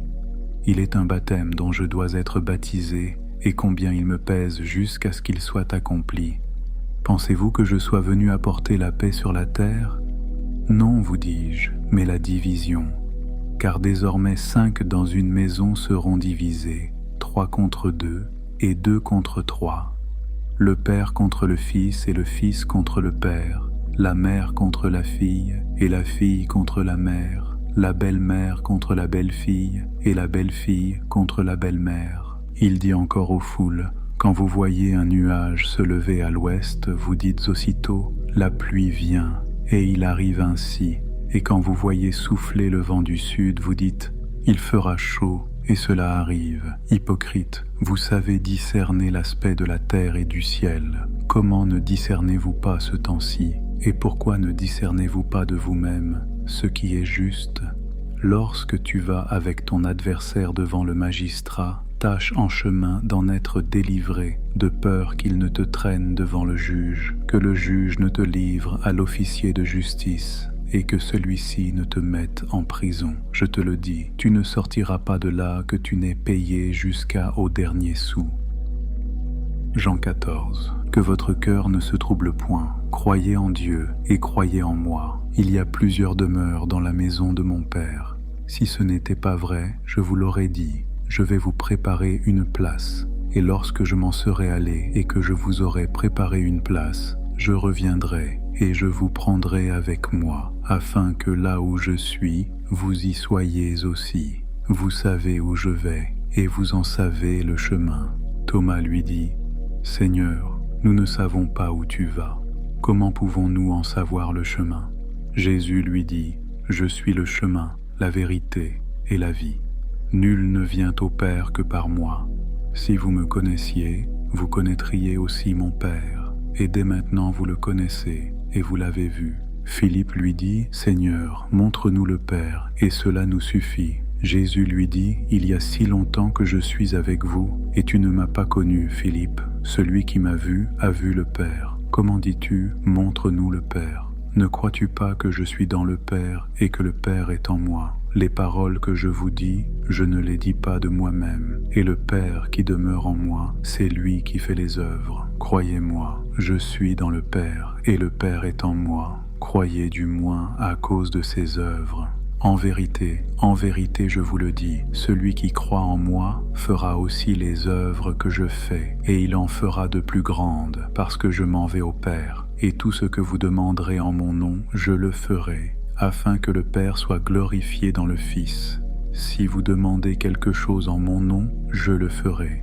Il est un baptême dont je dois être baptisé, et combien il me pèse jusqu'à ce qu'il soit accompli. Pensez-vous que je sois venu apporter la paix sur la terre? Non, vous dis-je, mais la division. Car désormais 5 dans une maison seront divisés, 3 contre 2 et 2 contre 3. Le père contre le fils et le fils contre le père, la mère contre la fille et la fille contre la mère, la belle-mère contre la belle-fille et la belle-fille contre la belle-mère. Il dit encore aux foules, quand vous voyez un nuage se lever à l'ouest, vous dites aussitôt, la pluie vient, et il arrive ainsi. Et quand vous voyez souffler le vent du sud, vous dites, il fera chaud, et cela arrive. Hypocrite, vous savez discerner l'aspect de la terre et du ciel. Comment ne discernez-vous pas ce temps-ci? Et pourquoi ne discernez-vous pas de vous-même ce qui est juste? Lorsque tu vas avec ton adversaire devant le magistrat, tâche en chemin d'en être délivré, de peur qu'il ne te traîne devant le juge, que le juge ne te livre à l'officier de justice, et que celui-ci ne te mette en prison. Je te le dis, tu ne sortiras pas de là que tu n'aies payé jusqu'au dernier sou. Jean 14. Que votre cœur ne se trouble point. Croyez en Dieu et croyez en moi. Il y a plusieurs demeures dans la maison de mon Père. Si ce n'était pas vrai, je vous l'aurais dit. Je vais vous préparer une place. Et lorsque je m'en serai allé et que je vous aurai préparé une place, je reviendrai et je vous prendrai avec moi, afin que là où je suis, vous y soyez aussi. Vous savez où je vais et vous en savez le chemin. Thomas lui dit, « Seigneur, nous ne savons pas où tu vas. Comment pouvons-nous en savoir le chemin ?» Jésus lui dit, « Je suis le chemin, la vérité et la vie. Nul ne vient au Père que par moi. Si vous me connaissiez, vous connaîtriez aussi mon Père, et dès maintenant vous le connaissez, et vous l'avez vu. » Philippe lui dit, « Seigneur, montre-nous le Père, et cela nous suffit. » Jésus lui dit, « Il y a si longtemps que je suis avec vous, et tu ne m'as pas connu, Philippe. Celui qui m'a vu a vu le Père. Comment dis-tu, montre-nous le Père? Ne crois-tu pas que je suis dans le Père, et que le Père est en moi? Les paroles que je vous dis, je ne les dis pas de moi-même, et le Père qui demeure en moi, c'est lui qui fait les œuvres. Croyez-moi, je suis dans le Père, et le Père est en moi. Croyez du moins à cause de ses œuvres. En vérité, je vous le dis, celui qui croit en moi fera aussi les œuvres que je fais, et il en fera de plus grandes, parce que je m'en vais au Père, et tout ce que vous demanderez en mon nom, je le ferai, afin que le Père soit glorifié dans le Fils. Si vous demandez quelque chose en mon nom, je le ferai.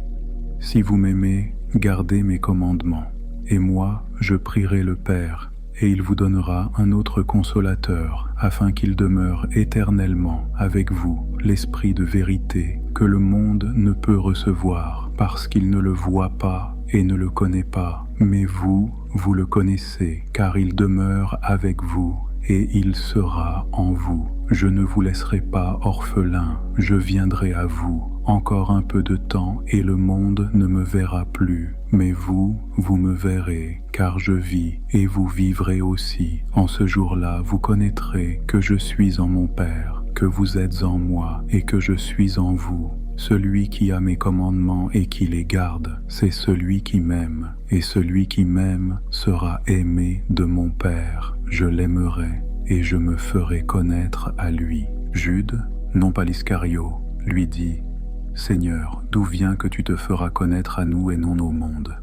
Si vous m'aimez, gardez mes commandements, et moi, je prierai le Père, et il vous donnera un autre consolateur, afin qu'il demeure éternellement avec vous, l'Esprit de vérité, que le monde ne peut recevoir, parce qu'il ne le voit pas et ne le connaît pas. Mais vous, vous le connaissez, car il demeure avec vous, et il sera en vous. Je ne vous laisserai pas orphelin, je viendrai à vous. Encore un peu de temps, et le monde ne me verra plus. Mais vous, vous me verrez, car je vis, et vous vivrez aussi. En ce jour-là, vous connaîtrez que je suis en mon Père, que vous êtes en moi, et que je suis en vous. Celui qui a mes commandements et qui les garde, c'est celui qui m'aime, et celui qui m'aime sera aimé de mon Père. Je l'aimerai, et je me ferai connaître à lui. Jude, non pas l'Iscario, lui dit, « Seigneur, d'où vient que tu te feras connaître à nous et non au monde ?»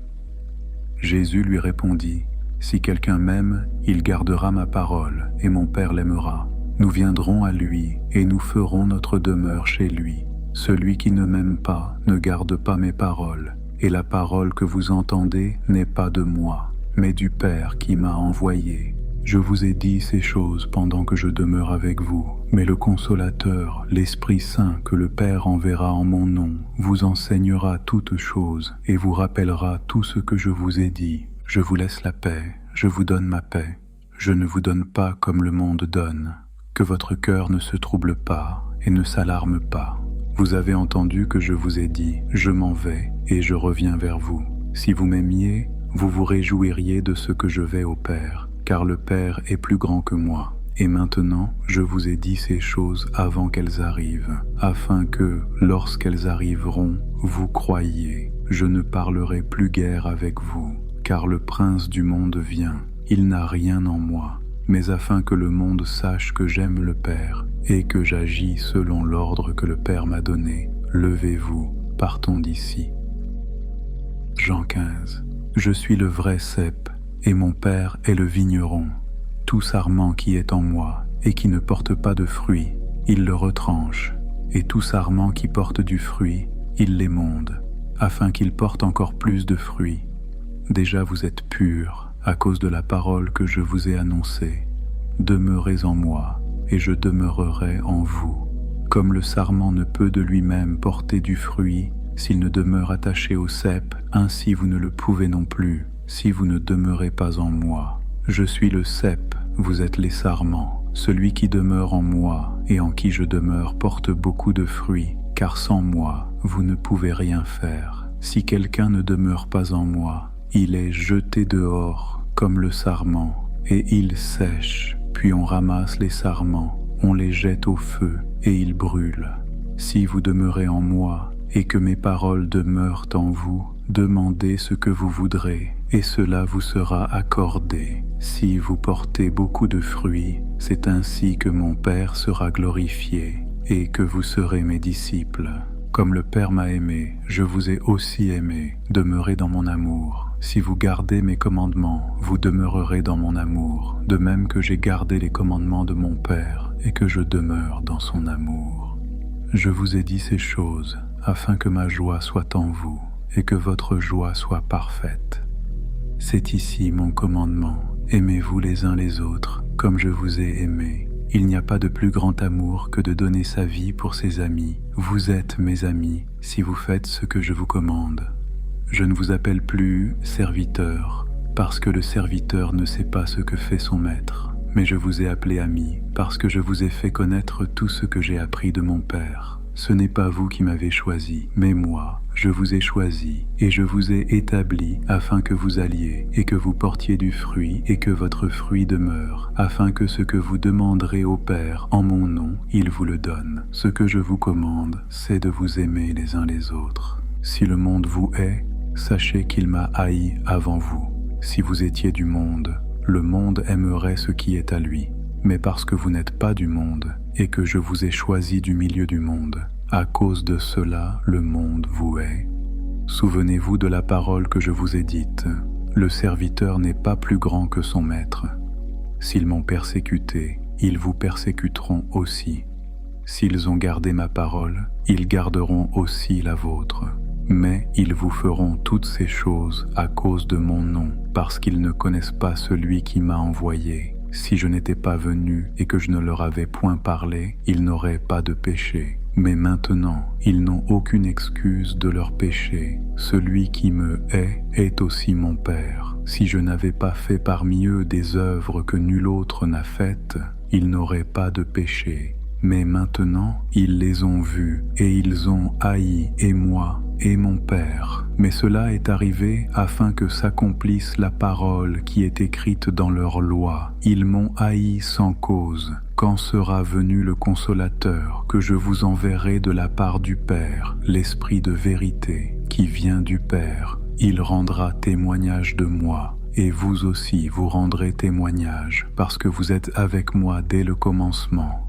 Jésus lui répondit, « Si quelqu'un m'aime, il gardera ma parole, et mon Père l'aimera. Nous viendrons à lui, et nous ferons notre demeure chez lui. Celui qui ne m'aime pas ne garde pas mes paroles, et la parole que vous entendez n'est pas de moi, mais du Père qui m'a envoyé. Je vous ai dit ces choses pendant que je demeure avec vous, mais le Consolateur, l'Esprit Saint que le Père enverra en mon nom, vous enseignera toutes choses et vous rappellera tout ce que je vous ai dit. Je vous laisse la paix, je vous donne ma paix. Je ne vous donne pas comme le monde donne. Que votre cœur ne se trouble pas et ne s'alarme pas. Vous avez entendu que je vous ai dit, je m'en vais et je reviens vers vous. Si vous m'aimiez, vous vous réjouiriez de ce que je vais au Père, car le Père est plus grand que moi. Et maintenant, je vous ai dit ces choses avant qu'elles arrivent, afin que, lorsqu'elles arriveront, vous croyiez. Je ne parlerai plus guère avec vous, car le prince du monde vient. Il n'a rien en moi, mais afin que le monde sache que j'aime le Père et que j'agis selon l'ordre que le Père m'a donné. Levez-vous, partons d'ici. Jean 15. Je suis le vrai cep, et mon Père est le vigneron. Tout sarment qui est en moi et qui ne porte pas de fruit, il le retranche, et tout sarment qui porte du fruit, il l'émonde, afin qu'il porte encore plus de fruits. Déjà vous êtes purs à cause de la parole que je vous ai annoncée. Demeurez en moi, et je demeurerai en vous. Comme le sarment ne peut de lui-même porter du fruit s'il ne demeure attaché au cep, ainsi vous ne le pouvez non plus si vous ne demeurez pas en moi. Je suis le cep, vous êtes les sarments. Celui qui demeure en moi et en qui je demeure porte beaucoup de fruits, car sans moi, vous ne pouvez rien faire. Si quelqu'un ne demeure pas en moi, il est jeté dehors comme le sarment, et il sèche, puis on ramasse les sarments, on les jette au feu, et ils brûlent. Si vous demeurez en moi, et que mes paroles demeurent en vous, demandez ce que vous voudrez, et cela vous sera accordé. Si vous portez beaucoup de fruits, c'est ainsi que mon Père sera glorifié, et que vous serez mes disciples. Comme le Père m'a aimé, je vous ai aussi aimé. Demeurez dans mon amour. Si vous gardez mes commandements, vous demeurerez dans mon amour, de même que j'ai gardé les commandements de mon Père, et que je demeure dans son amour. Je vous ai dit ces choses, afin que ma joie soit en vous, et que votre joie soit parfaite. C'est ici mon commandement, aimez-vous les uns les autres, comme je vous ai aimé. Il n'y a pas de plus grand amour que de donner sa vie pour ses amis. Vous êtes mes amis, si vous faites ce que je vous commande. Je ne vous appelle plus serviteur, parce que le serviteur ne sait pas ce que fait son maître. Mais je vous ai appelé ami, parce que je vous ai fait connaître tout ce que j'ai appris de mon Père. Ce n'est pas vous qui m'avez choisi, mais moi, je vous ai choisi, et je vous ai établi afin que vous alliez, et que vous portiez du fruit, et que votre fruit demeure, afin que ce que vous demanderez au Père en mon nom, il vous le donne. Ce que je vous commande, c'est de vous aimer les uns les autres. Si le monde vous hait, sachez qu'il m'a haï avant vous. Si vous étiez du monde, le monde aimerait ce qui est à lui. Mais parce que vous n'êtes pas du monde, et que je vous ai choisi du milieu du monde, à cause de cela, le monde vous hait. Souvenez-vous de la parole que je vous ai dite. Le serviteur n'est pas plus grand que son maître. S'ils m'ont persécuté, ils vous persécuteront aussi. S'ils ont gardé ma parole, ils garderont aussi la vôtre. Mais ils vous feront toutes ces choses à cause de mon nom, parce qu'ils ne connaissent pas celui qui m'a envoyé. Si je n'étais pas venu et que je ne leur avais point parlé, ils n'auraient pas de péché. Mais maintenant, ils n'ont aucune excuse de leur péché. Celui qui me hait est aussi mon Père. Si je n'avais pas fait parmi eux des œuvres que nul autre n'a faites, ils n'auraient pas de péché. Mais maintenant, ils les ont vus et ils ont haï, et moi, et mon Père. Mais cela est arrivé afin que s'accomplisse la parole qui est écrite dans leur loi. Ils m'ont haï sans cause. Quand sera venu le Consolateur, que je vous enverrai de la part du Père, l'Esprit de vérité, qui vient du Père, il rendra témoignage de moi. Et vous aussi vous rendrez témoignage, parce que vous êtes avec moi dès le commencement.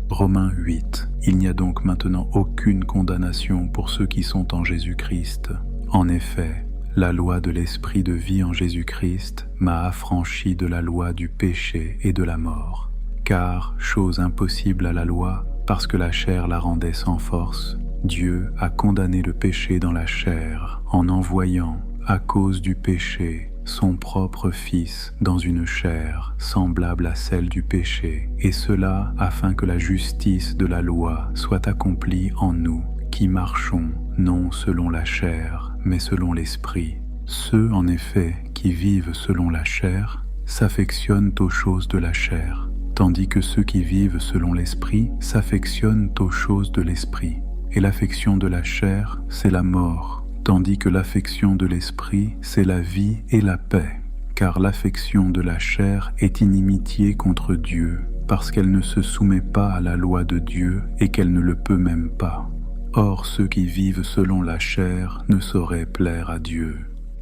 Romains 8. Il n'y a donc maintenant aucune condamnation pour ceux qui sont en Jésus-Christ. En effet, la loi de l'Esprit de vie en Jésus-Christ m'a affranchi de la loi du péché et de la mort. Car, chose impossible à la loi, parce que la chair la rendait sans force, Dieu a condamné le péché dans la chair, en envoyant, à cause du péché, son propre Fils dans une chair semblable à celle du péché, et cela afin que la justice de la loi soit accomplie en nous, qui marchons non selon la chair, mais selon l'Esprit. Ceux, en effet, qui vivent selon la chair s'affectionnent aux choses de la chair, tandis que ceux qui vivent selon l'Esprit s'affectionnent aux choses de l'Esprit. Et l'affection de la chair, c'est la mort, tandis que l'affection de l'Esprit, c'est la vie et la paix. Car l'affection de la chair est inimitié contre Dieu, parce qu'elle ne se soumet pas à la loi de Dieu et qu'elle ne le peut même pas. Or, ceux qui vivent selon la chair ne sauraient plaire à Dieu.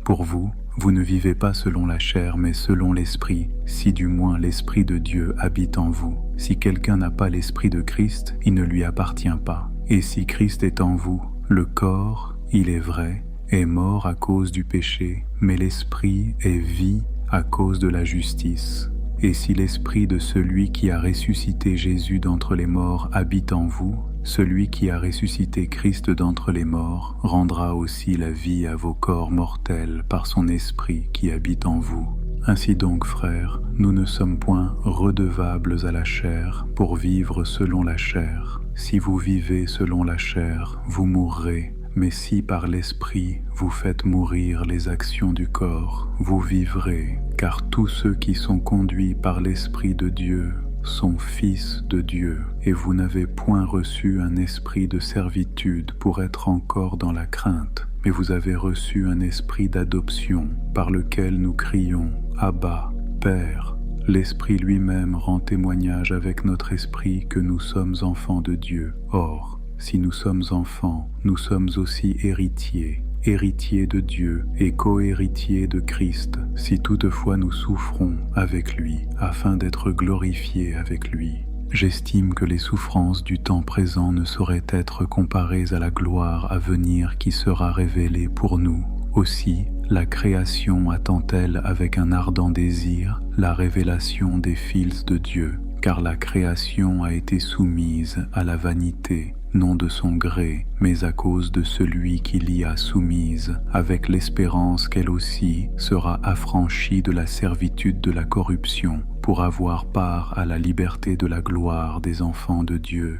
Pour vous, vous ne vivez pas selon la chair, mais selon l'Esprit, si du moins l'Esprit de Dieu habite en vous. Si quelqu'un n'a pas l'Esprit de Christ, il ne lui appartient pas. Et si Christ est en vous, le corps, il est vrai, est mort à cause du péché, mais l'Esprit est vie à cause de la justice. Et si l'Esprit de celui qui a ressuscité Jésus d'entre les morts habite en vous, celui qui a ressuscité Christ d'entre les morts rendra aussi la vie à vos corps mortels par son Esprit qui habite en vous. Ainsi donc, frères, nous ne sommes point redevables à la chair pour vivre selon la chair. Si vous vivez selon la chair, vous mourrez. Mais si par l'Esprit vous faites mourir les actions du corps, vous vivrez, car tous ceux qui sont conduits par l'Esprit de Dieu sont fils de Dieu, et vous n'avez point reçu un esprit de servitude pour être encore dans la crainte, mais vous avez reçu un esprit d'adoption, par lequel nous crions « Abba, Père ». L'Esprit lui-même rend témoignage avec notre esprit que nous sommes enfants de Dieu. Or, si nous sommes enfants, nous sommes aussi héritiers, héritiers de Dieu et co-héritiers de Christ, si toutefois nous souffrons avec lui, afin d'être glorifiés avec lui. J'estime que les souffrances du temps présent ne sauraient être comparées à la gloire à venir qui sera révélée pour nous. Aussi, la création attend-elle avec un ardent désir la révélation des fils de Dieu, car la création a été soumise à la vanité, non de son gré, mais à cause de celui qui l'y a soumise, avec l'espérance qu'elle aussi sera affranchie de la servitude de la corruption, pour avoir part à la liberté de la gloire des enfants de Dieu.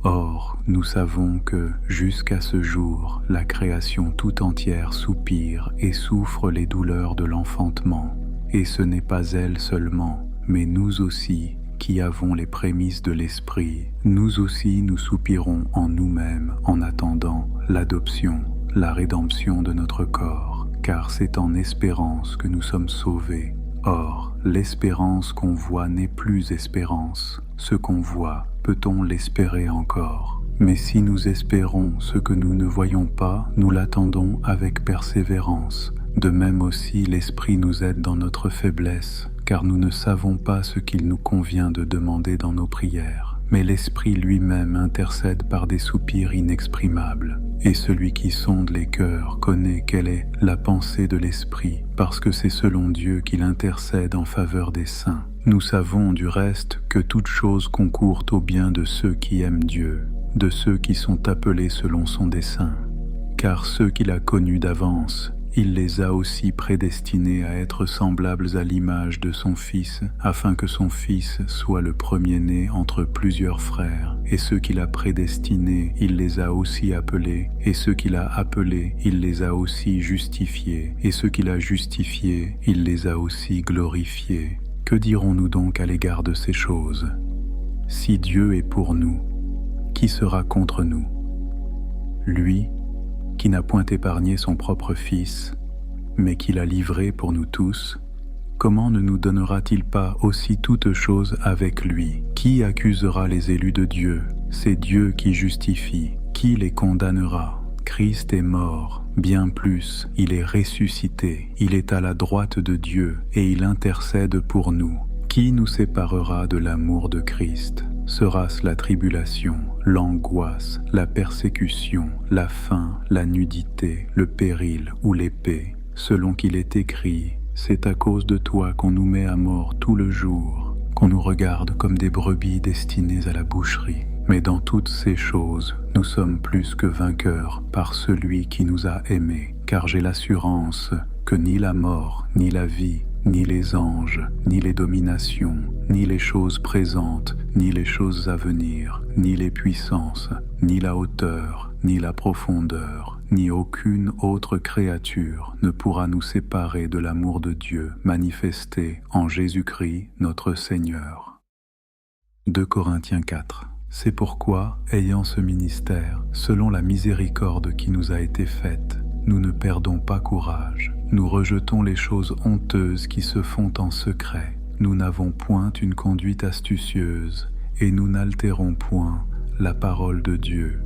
Or, nous savons que, jusqu'à ce jour, la création tout entière soupire et souffre les douleurs de l'enfantement. Et ce n'est pas elle seulement, mais nous aussi, qui avons les prémices de l'Esprit, nous aussi nous soupirons en nous-mêmes en attendant l'adoption, la rédemption de notre corps, car c'est en espérance que nous sommes sauvés. Or, l'espérance qu'on voit n'est plus espérance. Ce qu'on voit, peut-on l'espérer encore? Mais si nous espérons ce que nous ne voyons pas, nous l'attendons avec persévérance. De même aussi, l'Esprit nous aide dans notre faiblesse, car nous ne savons pas ce qu'il nous convient de demander dans nos prières. Mais l'Esprit lui-même intercède par des soupirs inexprimables. Et celui qui sonde les cœurs connaît quelle est la pensée de l'Esprit, parce que c'est selon Dieu qu'il intercède en faveur des saints. Nous savons du reste que toute chose concourt au bien de ceux qui aiment Dieu, de ceux qui sont appelés selon son dessein. Car ceux qu'il a connus d'avance, il les a aussi prédestinés à être semblables à l'image de son Fils, afin que son Fils soit le premier-né entre plusieurs frères. Et ceux qu'il a prédestinés, il les a aussi appelés, et ceux qu'il a appelés, il les a aussi justifiés, et ceux qu'il a justifiés, il les a aussi glorifiés. Que dirons-nous donc à l'égard de ces choses? Si Dieu est pour nous, qui sera contre nous? Lui, qui n'a point épargné son propre Fils, mais qui l'a livré pour nous tous, comment ne nous donnera-t-il pas aussi toutes choses avec lui? Qui accusera les élus de Dieu? C'est Dieu qui justifie. Qui les condamnera? Christ est mort, bien plus, il est ressuscité, il est à la droite de Dieu et il intercède pour nous. Qui nous séparera de l'amour de Christ? Sera-ce la tribulation, l'angoisse, la persécution, la faim, la nudité, le péril ou l'épée? Selon qu'il est écrit, c'est à cause de toi qu'on nous met à mort tout le jour, qu'on nous regarde comme des brebis destinées à la boucherie. Mais dans toutes ces choses, nous sommes plus que vainqueurs par celui qui nous a aimés, car j'ai l'assurance que ni la mort, ni la vie, ni les anges, ni les dominations, ni les choses présentes, ni les choses à venir, ni les puissances, ni la hauteur, ni la profondeur, ni aucune autre créature ne pourra nous séparer de l'amour de Dieu manifesté en Jésus-Christ notre Seigneur. 2 Corinthiens 4. C'est pourquoi, ayant ce ministère, selon la miséricorde qui nous a été faite, nous ne perdons pas courage. Nous rejetons les choses honteuses qui se font en secret. Nous n'avons point une conduite astucieuse et nous n'altérons point la parole de Dieu.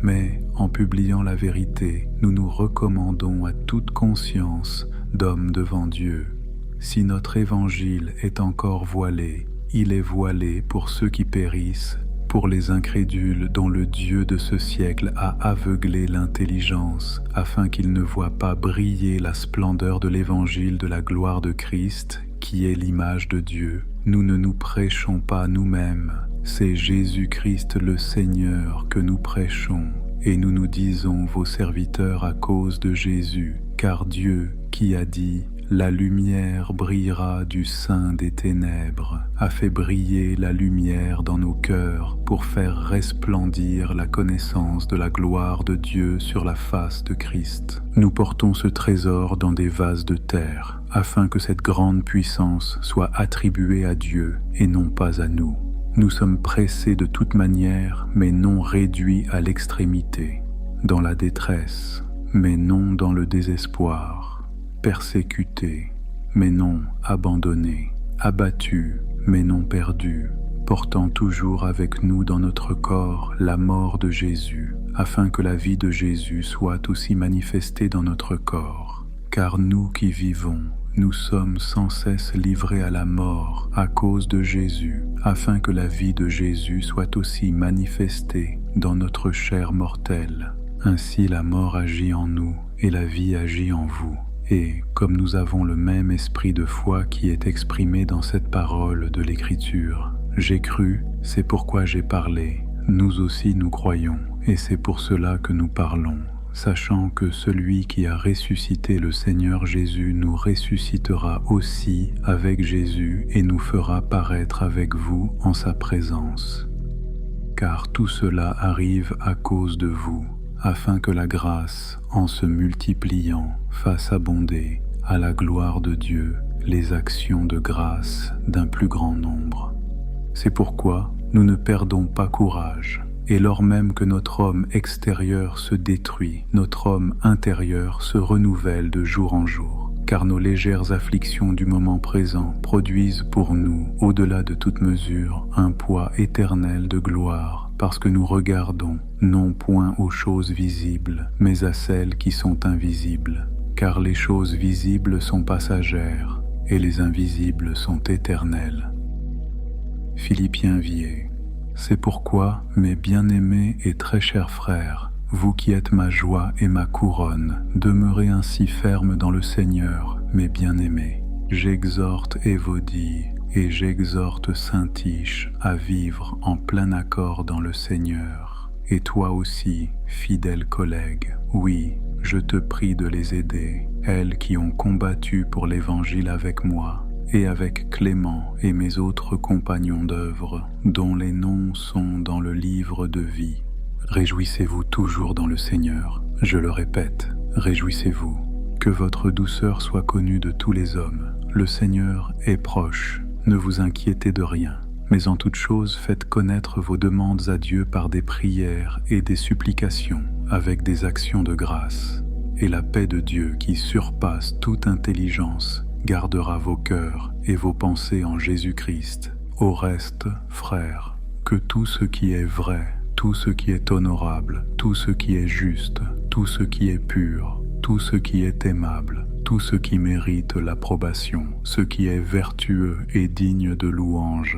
Mais, en publiant la vérité, nous nous recommandons à toute conscience d'homme devant Dieu. Si notre évangile est encore voilé, il est voilé pour ceux qui périssent, pour les incrédules dont le Dieu de ce siècle a aveuglé l'intelligence, afin qu'ils ne voient pas briller la splendeur de l'évangile de la gloire de Christ, qui est l'image de Dieu. Nous ne nous prêchons pas nous-mêmes, c'est Jésus-Christ le Seigneur que nous prêchons, et nous nous disons vos serviteurs à cause de Jésus, car Dieu, qui a dit « La lumière brillera du sein des ténèbres » a fait briller la lumière dans nos cœurs pour faire resplendir la connaissance de la gloire de Dieu sur la face de Christ. Nous portons ce trésor dans des vases de terre, afin que cette grande puissance soit attribuée à Dieu et non pas à nous. Nous sommes pressés de toute manière, mais non réduits à l'extrémité, dans la détresse, mais non dans le désespoir, persécutés, mais non abandonnés, abattus, mais non perdus, portant toujours avec nous dans notre corps la mort de Jésus, afin que la vie de Jésus soit aussi manifestée dans notre corps. Car nous qui vivons, nous sommes sans cesse livrés à la mort à cause de Jésus, afin que la vie de Jésus soit aussi manifestée dans notre chair mortelle. Ainsi la mort agit en nous et la vie agit en vous. Et comme nous avons le même esprit de foi qui est exprimé dans cette parole de l'Écriture, j'ai cru, c'est pourquoi j'ai parlé. Nous aussi nous croyons, et c'est pour cela que nous parlons, sachant que celui qui a ressuscité le Seigneur Jésus nous ressuscitera aussi avec Jésus et nous fera paraître avec vous en sa présence. Car tout cela arrive à cause de vous, afin que la grâce, en se multipliant, fasse abonder, à la gloire de Dieu, les actions de grâce d'un plus grand nombre. C'est pourquoi nous ne perdons pas courage, et lors même que notre homme extérieur se détruit, notre homme intérieur se renouvelle de jour en jour, car nos légères afflictions du moment présent produisent pour nous, au-delà de toute mesure, un poids éternel de gloire, parce que nous regardons, non point aux choses visibles, mais à celles qui sont invisibles, car les choses visibles sont passagères, et les invisibles sont éternelles. Philippiens Vier. C'est pourquoi, mes bien-aimés et très chers frères, vous qui êtes ma joie et ma couronne, demeurez ainsi fermes dans le Seigneur, mes bien-aimés. J'exhorte Évodie et j'exhorte Syntyche à vivre en plein accord dans le Seigneur. Et toi aussi, fidèle collègue, oui, je te prie de les aider, elles qui ont combattu pour l'Évangile avec moi, et avec Clément et mes autres compagnons d'œuvre, dont les noms sont dans le livre de vie. Réjouissez-vous toujours dans le Seigneur, je le répète, réjouissez-vous. Que votre douceur soit connue de tous les hommes. Le Seigneur est proche, ne vous inquiétez de rien. Mais en toute chose, faites connaître vos demandes à Dieu par des prières et des supplications, avec des actions de grâce. Et la paix de Dieu, qui surpasse toute intelligence, gardera vos cœurs et vos pensées en Jésus-Christ. Au reste, frères, que tout ce qui est vrai, tout ce qui est honorable, tout ce qui est juste, tout ce qui est pur, tout ce qui est aimable, tout ce qui mérite l'approbation, ce qui est vertueux et digne de louange,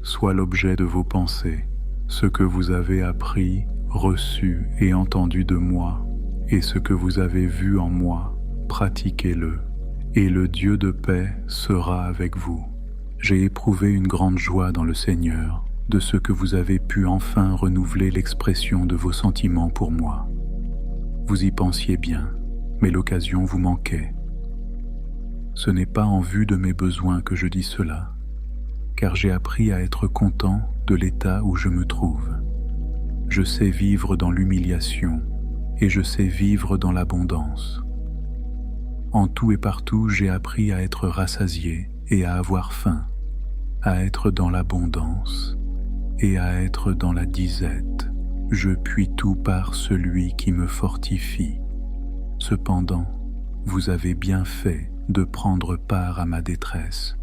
soit l'objet de vos pensées. Ce que vous avez appris, reçu et entendu de moi, et ce que vous avez vu en moi, pratiquez-le. Et le Dieu de paix sera avec vous. J'ai éprouvé une grande joie dans le Seigneur, de ce que vous avez pu enfin renouveler l'expression de vos sentiments pour moi. Vous y pensiez bien, mais l'occasion vous manquait. Ce n'est pas en vue de mes besoins que je dis cela, car j'ai appris à être content de l'état où je me trouve. Je sais vivre dans l'humiliation et je sais vivre dans l'abondance. En tout et partout, j'ai appris à être rassasié et à avoir faim, à être dans l'abondance et à être dans la disette. Je puis tout par celui qui me fortifie. Cependant, vous avez bien fait de prendre part à ma détresse.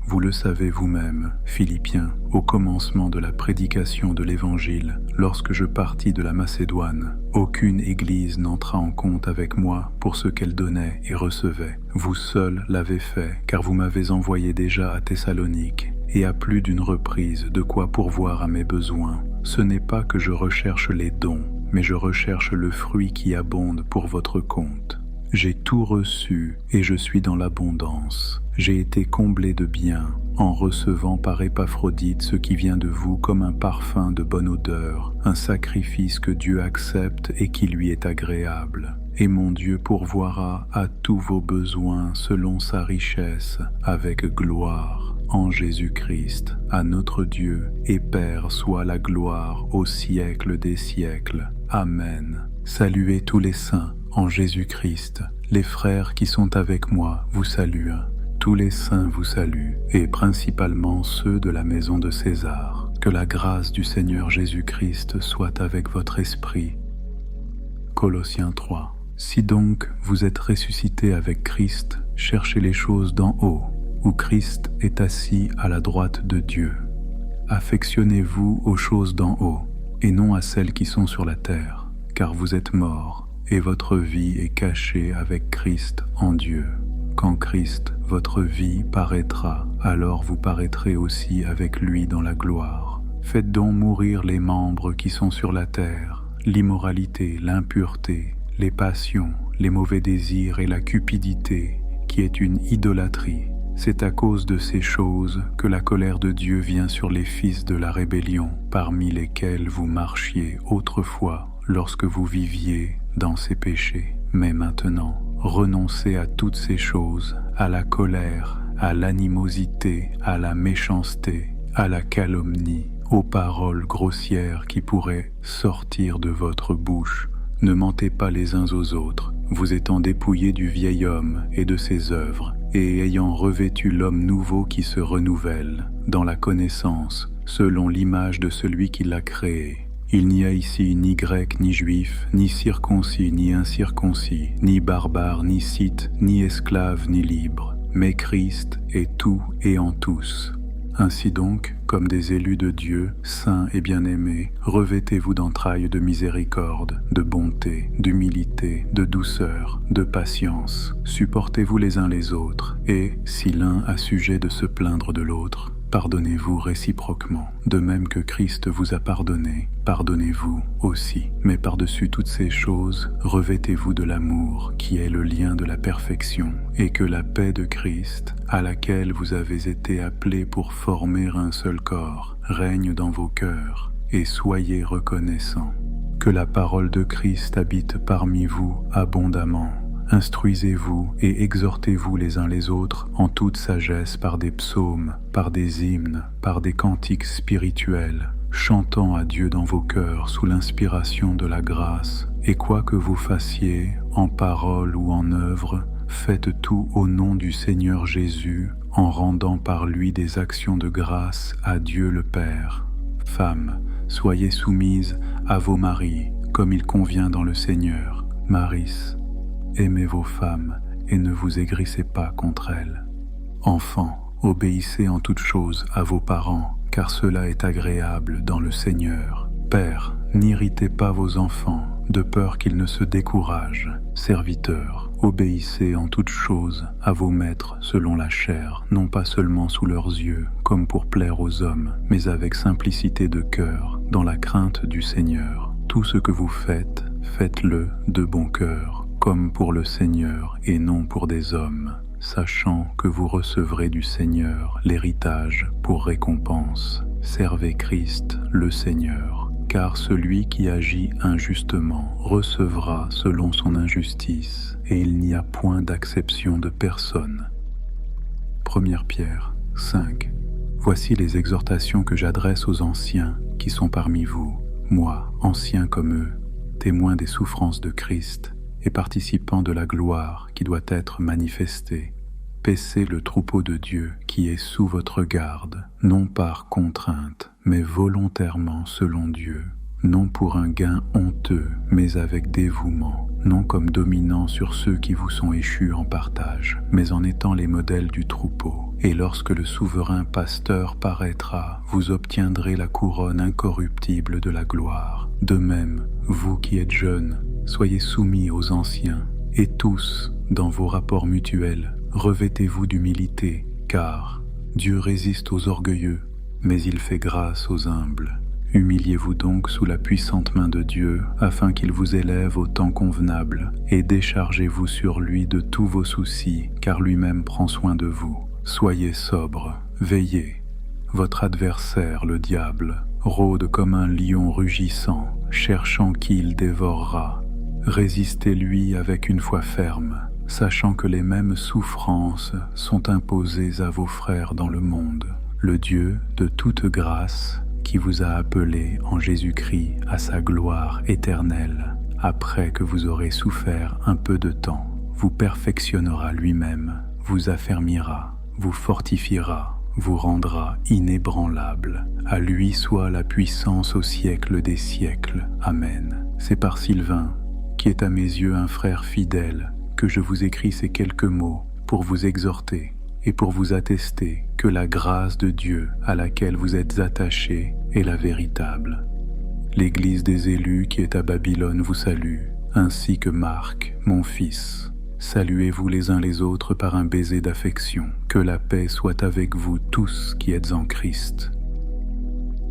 Vous le savez vous-même, Philippiens, au commencement de la prédication de l'Évangile, lorsque je partis de la Macédoine, aucune église n'entra en compte avec moi pour ce qu'elle donnait et recevait. Vous seul l'avez fait, car vous m'avez envoyé déjà à Thessalonique, et à plus d'une reprise de quoi pourvoir à mes besoins. Ce n'est pas que je recherche les dons, mais je recherche le fruit qui abonde pour votre compte. J'ai tout reçu et je suis dans l'abondance. J'ai été comblé de bien en recevant par Épaphrodite ce qui vient de vous comme un parfum de bonne odeur, un sacrifice que Dieu accepte et qui lui est agréable. Et mon Dieu pourvoira à tous vos besoins selon sa richesse, avec gloire, en Jésus-Christ. À notre Dieu et Père soit la gloire au siècle des siècles. Amen. Saluez tous les saints en Jésus-Christ. Les frères qui sont avec moi vous saluent. Tous les saints vous saluent, et principalement ceux de la maison de César. Que la grâce du Seigneur Jésus-Christ soit avec votre esprit. Colossiens 3. Si donc vous êtes ressuscités avec Christ, cherchez les choses d'en haut, où Christ est assis à la droite de Dieu. Affectionnez-vous aux choses d'en haut, et non à celles qui sont sur la terre, car vous êtes morts, et votre vie est cachée avec Christ en Dieu. Quand Christ, votre vie, paraîtra, alors vous paraîtrez aussi avec lui dans la gloire. Faites donc mourir les membres qui sont sur la terre, l'immoralité, l'impureté, les passions, les mauvais désirs et la cupidité, qui est une idolâtrie. C'est à cause de ces choses que la colère de Dieu vient sur les fils de la rébellion, parmi lesquels vous marchiez autrefois lorsque vous viviez dans ces péchés. Mais maintenant, renoncez à toutes ces choses, à la colère, à l'animosité, à la méchanceté, à la calomnie, aux paroles grossières qui pourraient sortir de votre bouche. Ne mentez pas les uns aux autres, vous étant dépouillés du vieil homme et de ses œuvres, et ayant revêtu l'homme nouveau qui se renouvelle, dans la connaissance, selon l'image de celui qui l'a créé. Il n'y a ici ni grec, ni juif, ni circoncis, ni incirconcis, ni barbare, ni scythe, ni esclave, ni libre, mais Christ est tout et en tous. Ainsi donc, comme des élus de Dieu, saints et bien-aimés, revêtez-vous d'entrailles de miséricorde, de bonté, d'humilité, de douceur, de patience. Supportez-vous les uns les autres, et, si l'un a sujet de se plaindre de l'autre, pardonnez-vous réciproquement. De même que Christ vous a pardonné, pardonnez-vous aussi. Mais par-dessus toutes ces choses, revêtez-vous de l'amour, qui est le lien de la perfection, et que la paix de Christ, à laquelle vous avez été appelés pour former un seul corps, règne dans vos cœurs, et soyez reconnaissants. Que la parole de Christ habite parmi vous abondamment. Instruisez-vous et exhortez-vous les uns les autres en toute sagesse par des psaumes, par des hymnes, par des cantiques spirituels, chantant à Dieu dans vos cœurs sous l'inspiration de la grâce. Et quoi que vous fassiez, en parole ou en œuvre, faites tout au nom du Seigneur Jésus, en rendant par lui des actions de grâce à Dieu le Père. Femmes, soyez soumises à vos maris, comme il convient dans le Seigneur. Maris, aimez vos femmes et ne vous aigrissez pas contre elles. Enfants, obéissez en toutes choses à vos parents, car cela est agréable dans le Seigneur. Pères, n'irritez pas vos enfants, de peur qu'ils ne se découragent. Serviteurs, obéissez en toutes choses à vos maîtres selon la chair, non pas seulement sous leurs yeux, comme pour plaire aux hommes, mais avec simplicité de cœur, dans la crainte du Seigneur. Tout ce que vous faites, faites-le de bon cœur, comme pour le Seigneur et non pour des hommes, sachant que vous recevrez du Seigneur l'héritage pour récompense. Servez Christ, le Seigneur, car celui qui agit injustement recevra selon son injustice, et il n'y a point d'acception de personne. 1 Pierre 5. Voici les exhortations que j'adresse aux anciens qui sont parmi vous, moi, ancien comme eux, témoin des souffrances de Christ et participant de la gloire qui doit être manifestée. Paissez le troupeau de Dieu qui est sous votre garde, non par contrainte, mais volontairement selon Dieu, non pour un gain honteux, mais avec dévouement, non comme dominant sur ceux qui vous sont échus en partage, mais en étant les modèles du troupeau. Et lorsque le souverain pasteur paraîtra, vous obtiendrez la couronne incorruptible de la gloire. De même, vous qui êtes jeunes, soyez soumis aux anciens, et tous, dans vos rapports mutuels, revêtez-vous d'humilité, car Dieu résiste aux orgueilleux, mais il fait grâce aux humbles. Humiliez-vous donc sous la puissante main de Dieu, afin qu'il vous élève au temps convenable, et déchargez-vous sur lui de tous vos soucis, car lui-même prend soin de vous. Soyez sobres, veillez. Votre adversaire, le diable, rôde comme un lion rugissant, cherchant qui il dévorera. Résistez-lui avec une foi ferme, sachant que les mêmes souffrances sont imposées à vos frères dans le monde. Le Dieu de toute grâce, qui vous a appelés en Jésus-Christ à sa gloire éternelle, après que vous aurez souffert un peu de temps, vous perfectionnera lui-même, vous affermira, vous fortifiera, vous rendra inébranlable. À lui soit la puissance au siècle des siècles. Amen. C'est par Sylvain, qui est à mes yeux un frère fidèle, que je vous écris ces quelques mots pour vous exhorter et pour vous attester que la grâce de Dieu à laquelle vous êtes attachés est la véritable. L'Église des élus qui est à Babylone vous salue, ainsi que Marc, mon fils. Saluez-vous les uns les autres par un baiser d'affection. Que la paix soit avec vous tous qui êtes en Christ.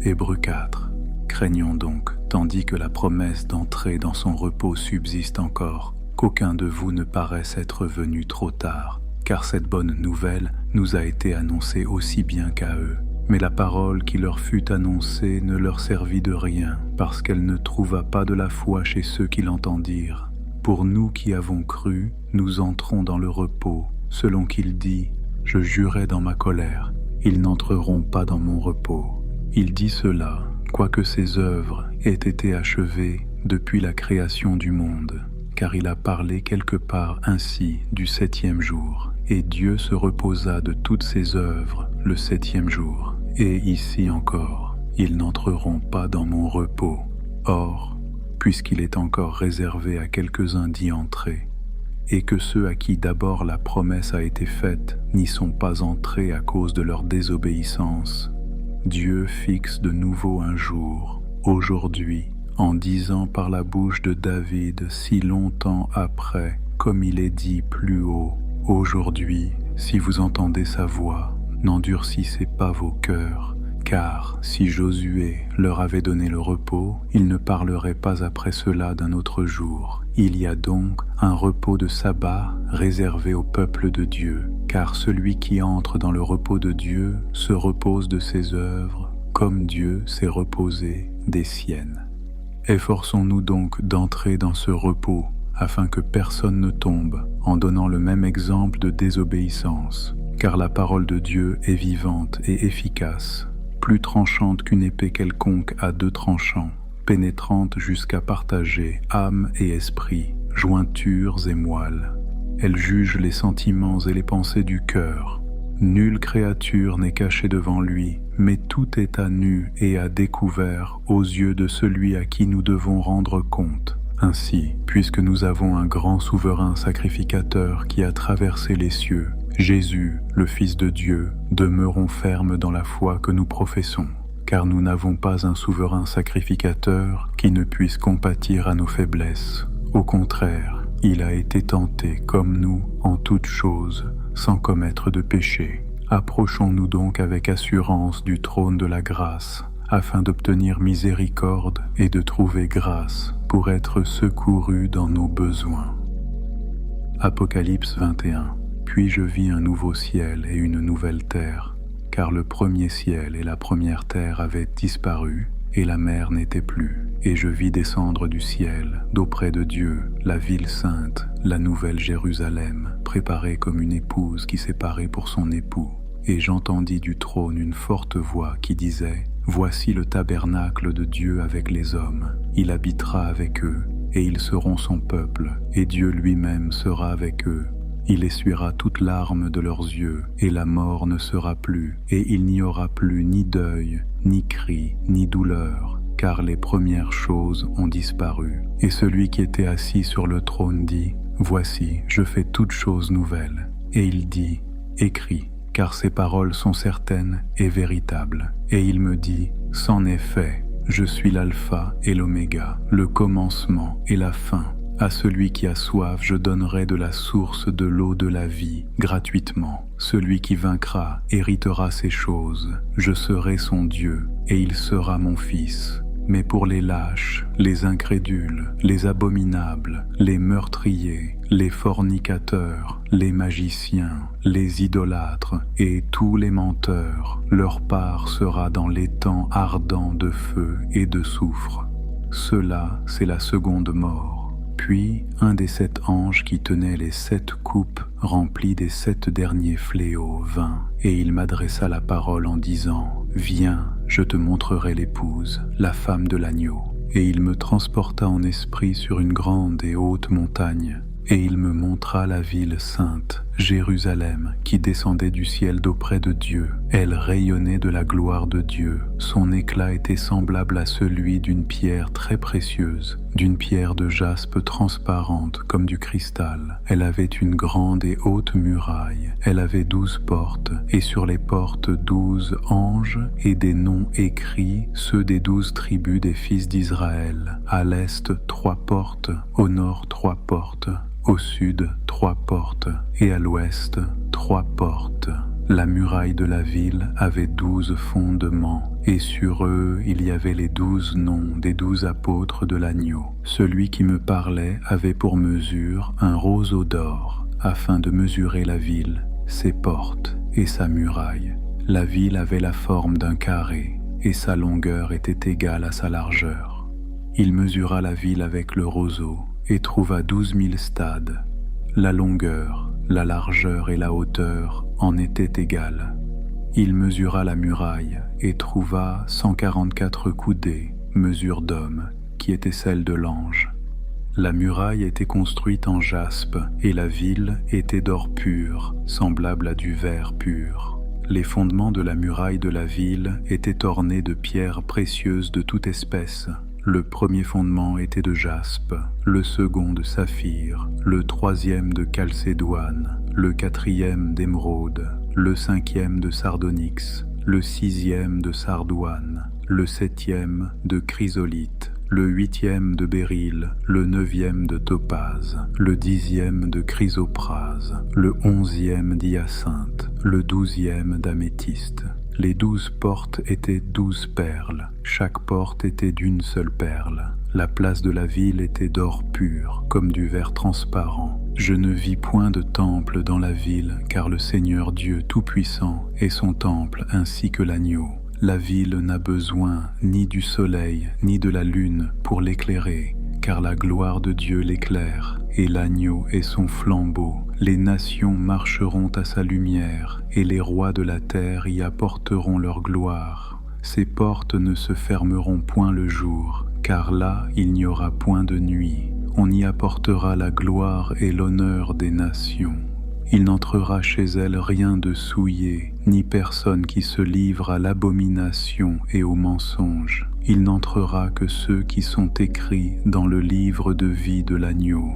Hébreux 4. Craignons donc, tandis que la promesse d'entrer dans son repos subsiste encore, qu'aucun de vous ne paraisse être venu trop tard, car cette bonne nouvelle nous a été annoncée aussi bien qu'à eux. Mais la parole qui leur fut annoncée ne leur servit de rien, parce qu'elle ne trouva pas de la foi chez ceux qui l'entendirent. Pour nous qui avons cru, nous entrons dans le repos, selon qu'il dit « Je jurai dans ma colère, ils n'entreront pas dans mon repos ». Il dit cela, quoique ses œuvres aient été achevées depuis la création du monde, car il a parlé quelque part ainsi du 7e jour, et Dieu se reposa de toutes ses œuvres le 7e jour. Et ici encore, ils n'entreront pas dans mon repos. Or, puisqu'il est encore réservé à quelques-uns d'y entrer, et que ceux à qui d'abord la promesse a été faite n'y sont pas entrés à cause de leur désobéissance, Dieu fixe de nouveau un jour, aujourd'hui, en disant par la bouche de David si longtemps après, comme il est dit plus haut, « Aujourd'hui, si vous entendez sa voix, n'endurcissez pas vos cœurs, car si Josué leur avait donné le repos, il ne parlerait pas après cela d'un autre jour. Il y a donc un repos de sabbat réservé au peuple de Dieu, car celui qui entre dans le repos de Dieu se repose de ses œuvres, comme Dieu s'est reposé des siennes. Efforçons-nous donc d'entrer dans ce repos, afin que personne ne tombe en donnant le même exemple de désobéissance, car la parole de Dieu est vivante et efficace, plus tranchante qu'une épée quelconque à 2 tranchants, pénétrante jusqu'à partager âme et esprit, jointures et moelles. Elle juge les sentiments et les pensées du cœur. Nulle créature n'est cachée devant lui, mais tout est à nu et à découvert aux yeux de celui à qui nous devons rendre compte. Ainsi, puisque nous avons un grand souverain sacrificateur qui a traversé les cieux, Jésus, le Fils de Dieu, demeurons fermes dans la foi que nous professons, car nous n'avons pas un souverain sacrificateur qui ne puisse compatir à nos faiblesses. Au contraire, il a été tenté comme nous en toutes choses, sans commettre de péché. Approchons-nous donc avec assurance du trône de la grâce, afin d'obtenir miséricorde et de trouver grâce pour être secourus dans nos besoins. Apocalypse 21. Puis je vis un nouveau ciel et une nouvelle terre, car le premier ciel et la première terre avaient disparu, et la mer n'était plus. Et je vis descendre du ciel, d'auprès de Dieu, la ville sainte, la nouvelle Jérusalem, préparée comme une épouse qui s'est parée pour son époux. Et j'entendis du trône une forte voix qui disait « Voici le tabernacle de Dieu avec les hommes. Il habitera avec eux, et ils seront son peuple, et Dieu lui-même sera avec eux. Il essuiera toute larme de leurs yeux, et la mort ne sera plus, et il n'y aura plus ni deuil, ni cri, ni douleur, car les premières choses ont disparu. Et celui qui était assis sur le trône dit, « Voici, je fais toutes choses nouvelles. » Et il dit, « Écris, car ces paroles sont certaines et véritables. » Et il me dit, « C'en est fait. Je suis l'alpha et l'oméga, le commencement et la fin. À celui qui a soif, je donnerai de la source de l'eau de la vie, gratuitement. Celui qui vaincra héritera ces choses. Je serai son Dieu, et il sera mon fils. Mais pour les lâches, les incrédules, les abominables, les meurtriers, les fornicateurs, les magiciens, les idolâtres et tous les menteurs, leur part sera dans l'étang ardent de feu et de soufre. Cela, c'est la seconde mort. Puis un des 7 anges qui tenaient les 7 coupes remplies des 7 derniers fléaux vint, et il m'adressa la parole en disant « Viens, je te montrerai l'épouse, la femme de l'agneau. » Et il me transporta en esprit sur une grande et haute montagne, et il me montra la ville sainte, Jérusalem, qui descendait du ciel d'auprès de Dieu. Elle rayonnait de la gloire de Dieu. Son éclat était semblable à celui d'une pierre très précieuse, d'une pierre de jaspe transparente comme du cristal. Elle avait une grande et haute muraille. Elle avait 12 portes, et sur les portes 12 anges et des noms écrits, ceux des 12 tribus des fils d'Israël. À l'est 3 portes, au nord 3 portes, au sud 3 portes, et à l'ouest 3 portes. La muraille de la ville avait 12 fondements, et sur eux il y avait les 12 noms des 12 apôtres de l'agneau. Celui qui me parlait avait pour mesure un roseau d'or, afin de mesurer la ville, ses portes et sa muraille. La ville avait la forme d'un carré, et sa longueur était égale à sa largeur. Il mesura la ville avec le roseau, et trouva 12 000 stades. La longueur, la largeur et la hauteur en étaient égales. Il mesura la muraille et trouva 144 coudées, mesure d'homme, qui était celle de l'ange. La muraille était construite en jaspe et la ville était d'or pur, semblable à du verre pur. Les fondements de la muraille de la ville étaient ornés de pierres précieuses de toute espèce. Le premier fondement était de jaspe, le second de saphir, le troisième de chalcédoine, le quatrième d'émeraude, le cinquième de sardonyx, le sixième de sardoine, le septième de chrysolite, le huitième de béryl, le neuvième de topaze, le 10e de chrysoprase, le 11e d'hyacinthe, le 12e d'améthyste. Les 12 portes étaient 12 perles, chaque porte était d'une seule perle. La place de la ville était d'or pur, comme du verre transparent. Je ne vis point de temple dans la ville, car le Seigneur Dieu Tout-Puissant est son temple ainsi que l'agneau. La ville n'a besoin ni du soleil ni de la lune pour l'éclairer, car la gloire de Dieu l'éclaire, et l'agneau est son flambeau. Les nations marcheront à sa lumière, et les rois de la terre y apporteront leur gloire. Ses portes ne se fermeront point le jour, car là il n'y aura point de nuit. On y apportera la gloire et l'honneur des nations. Il n'entrera chez elle rien de souillé, ni personne qui se livre à l'abomination et au mensonge. Il n'entrera que ceux qui sont écrits dans le livre de vie de l'agneau.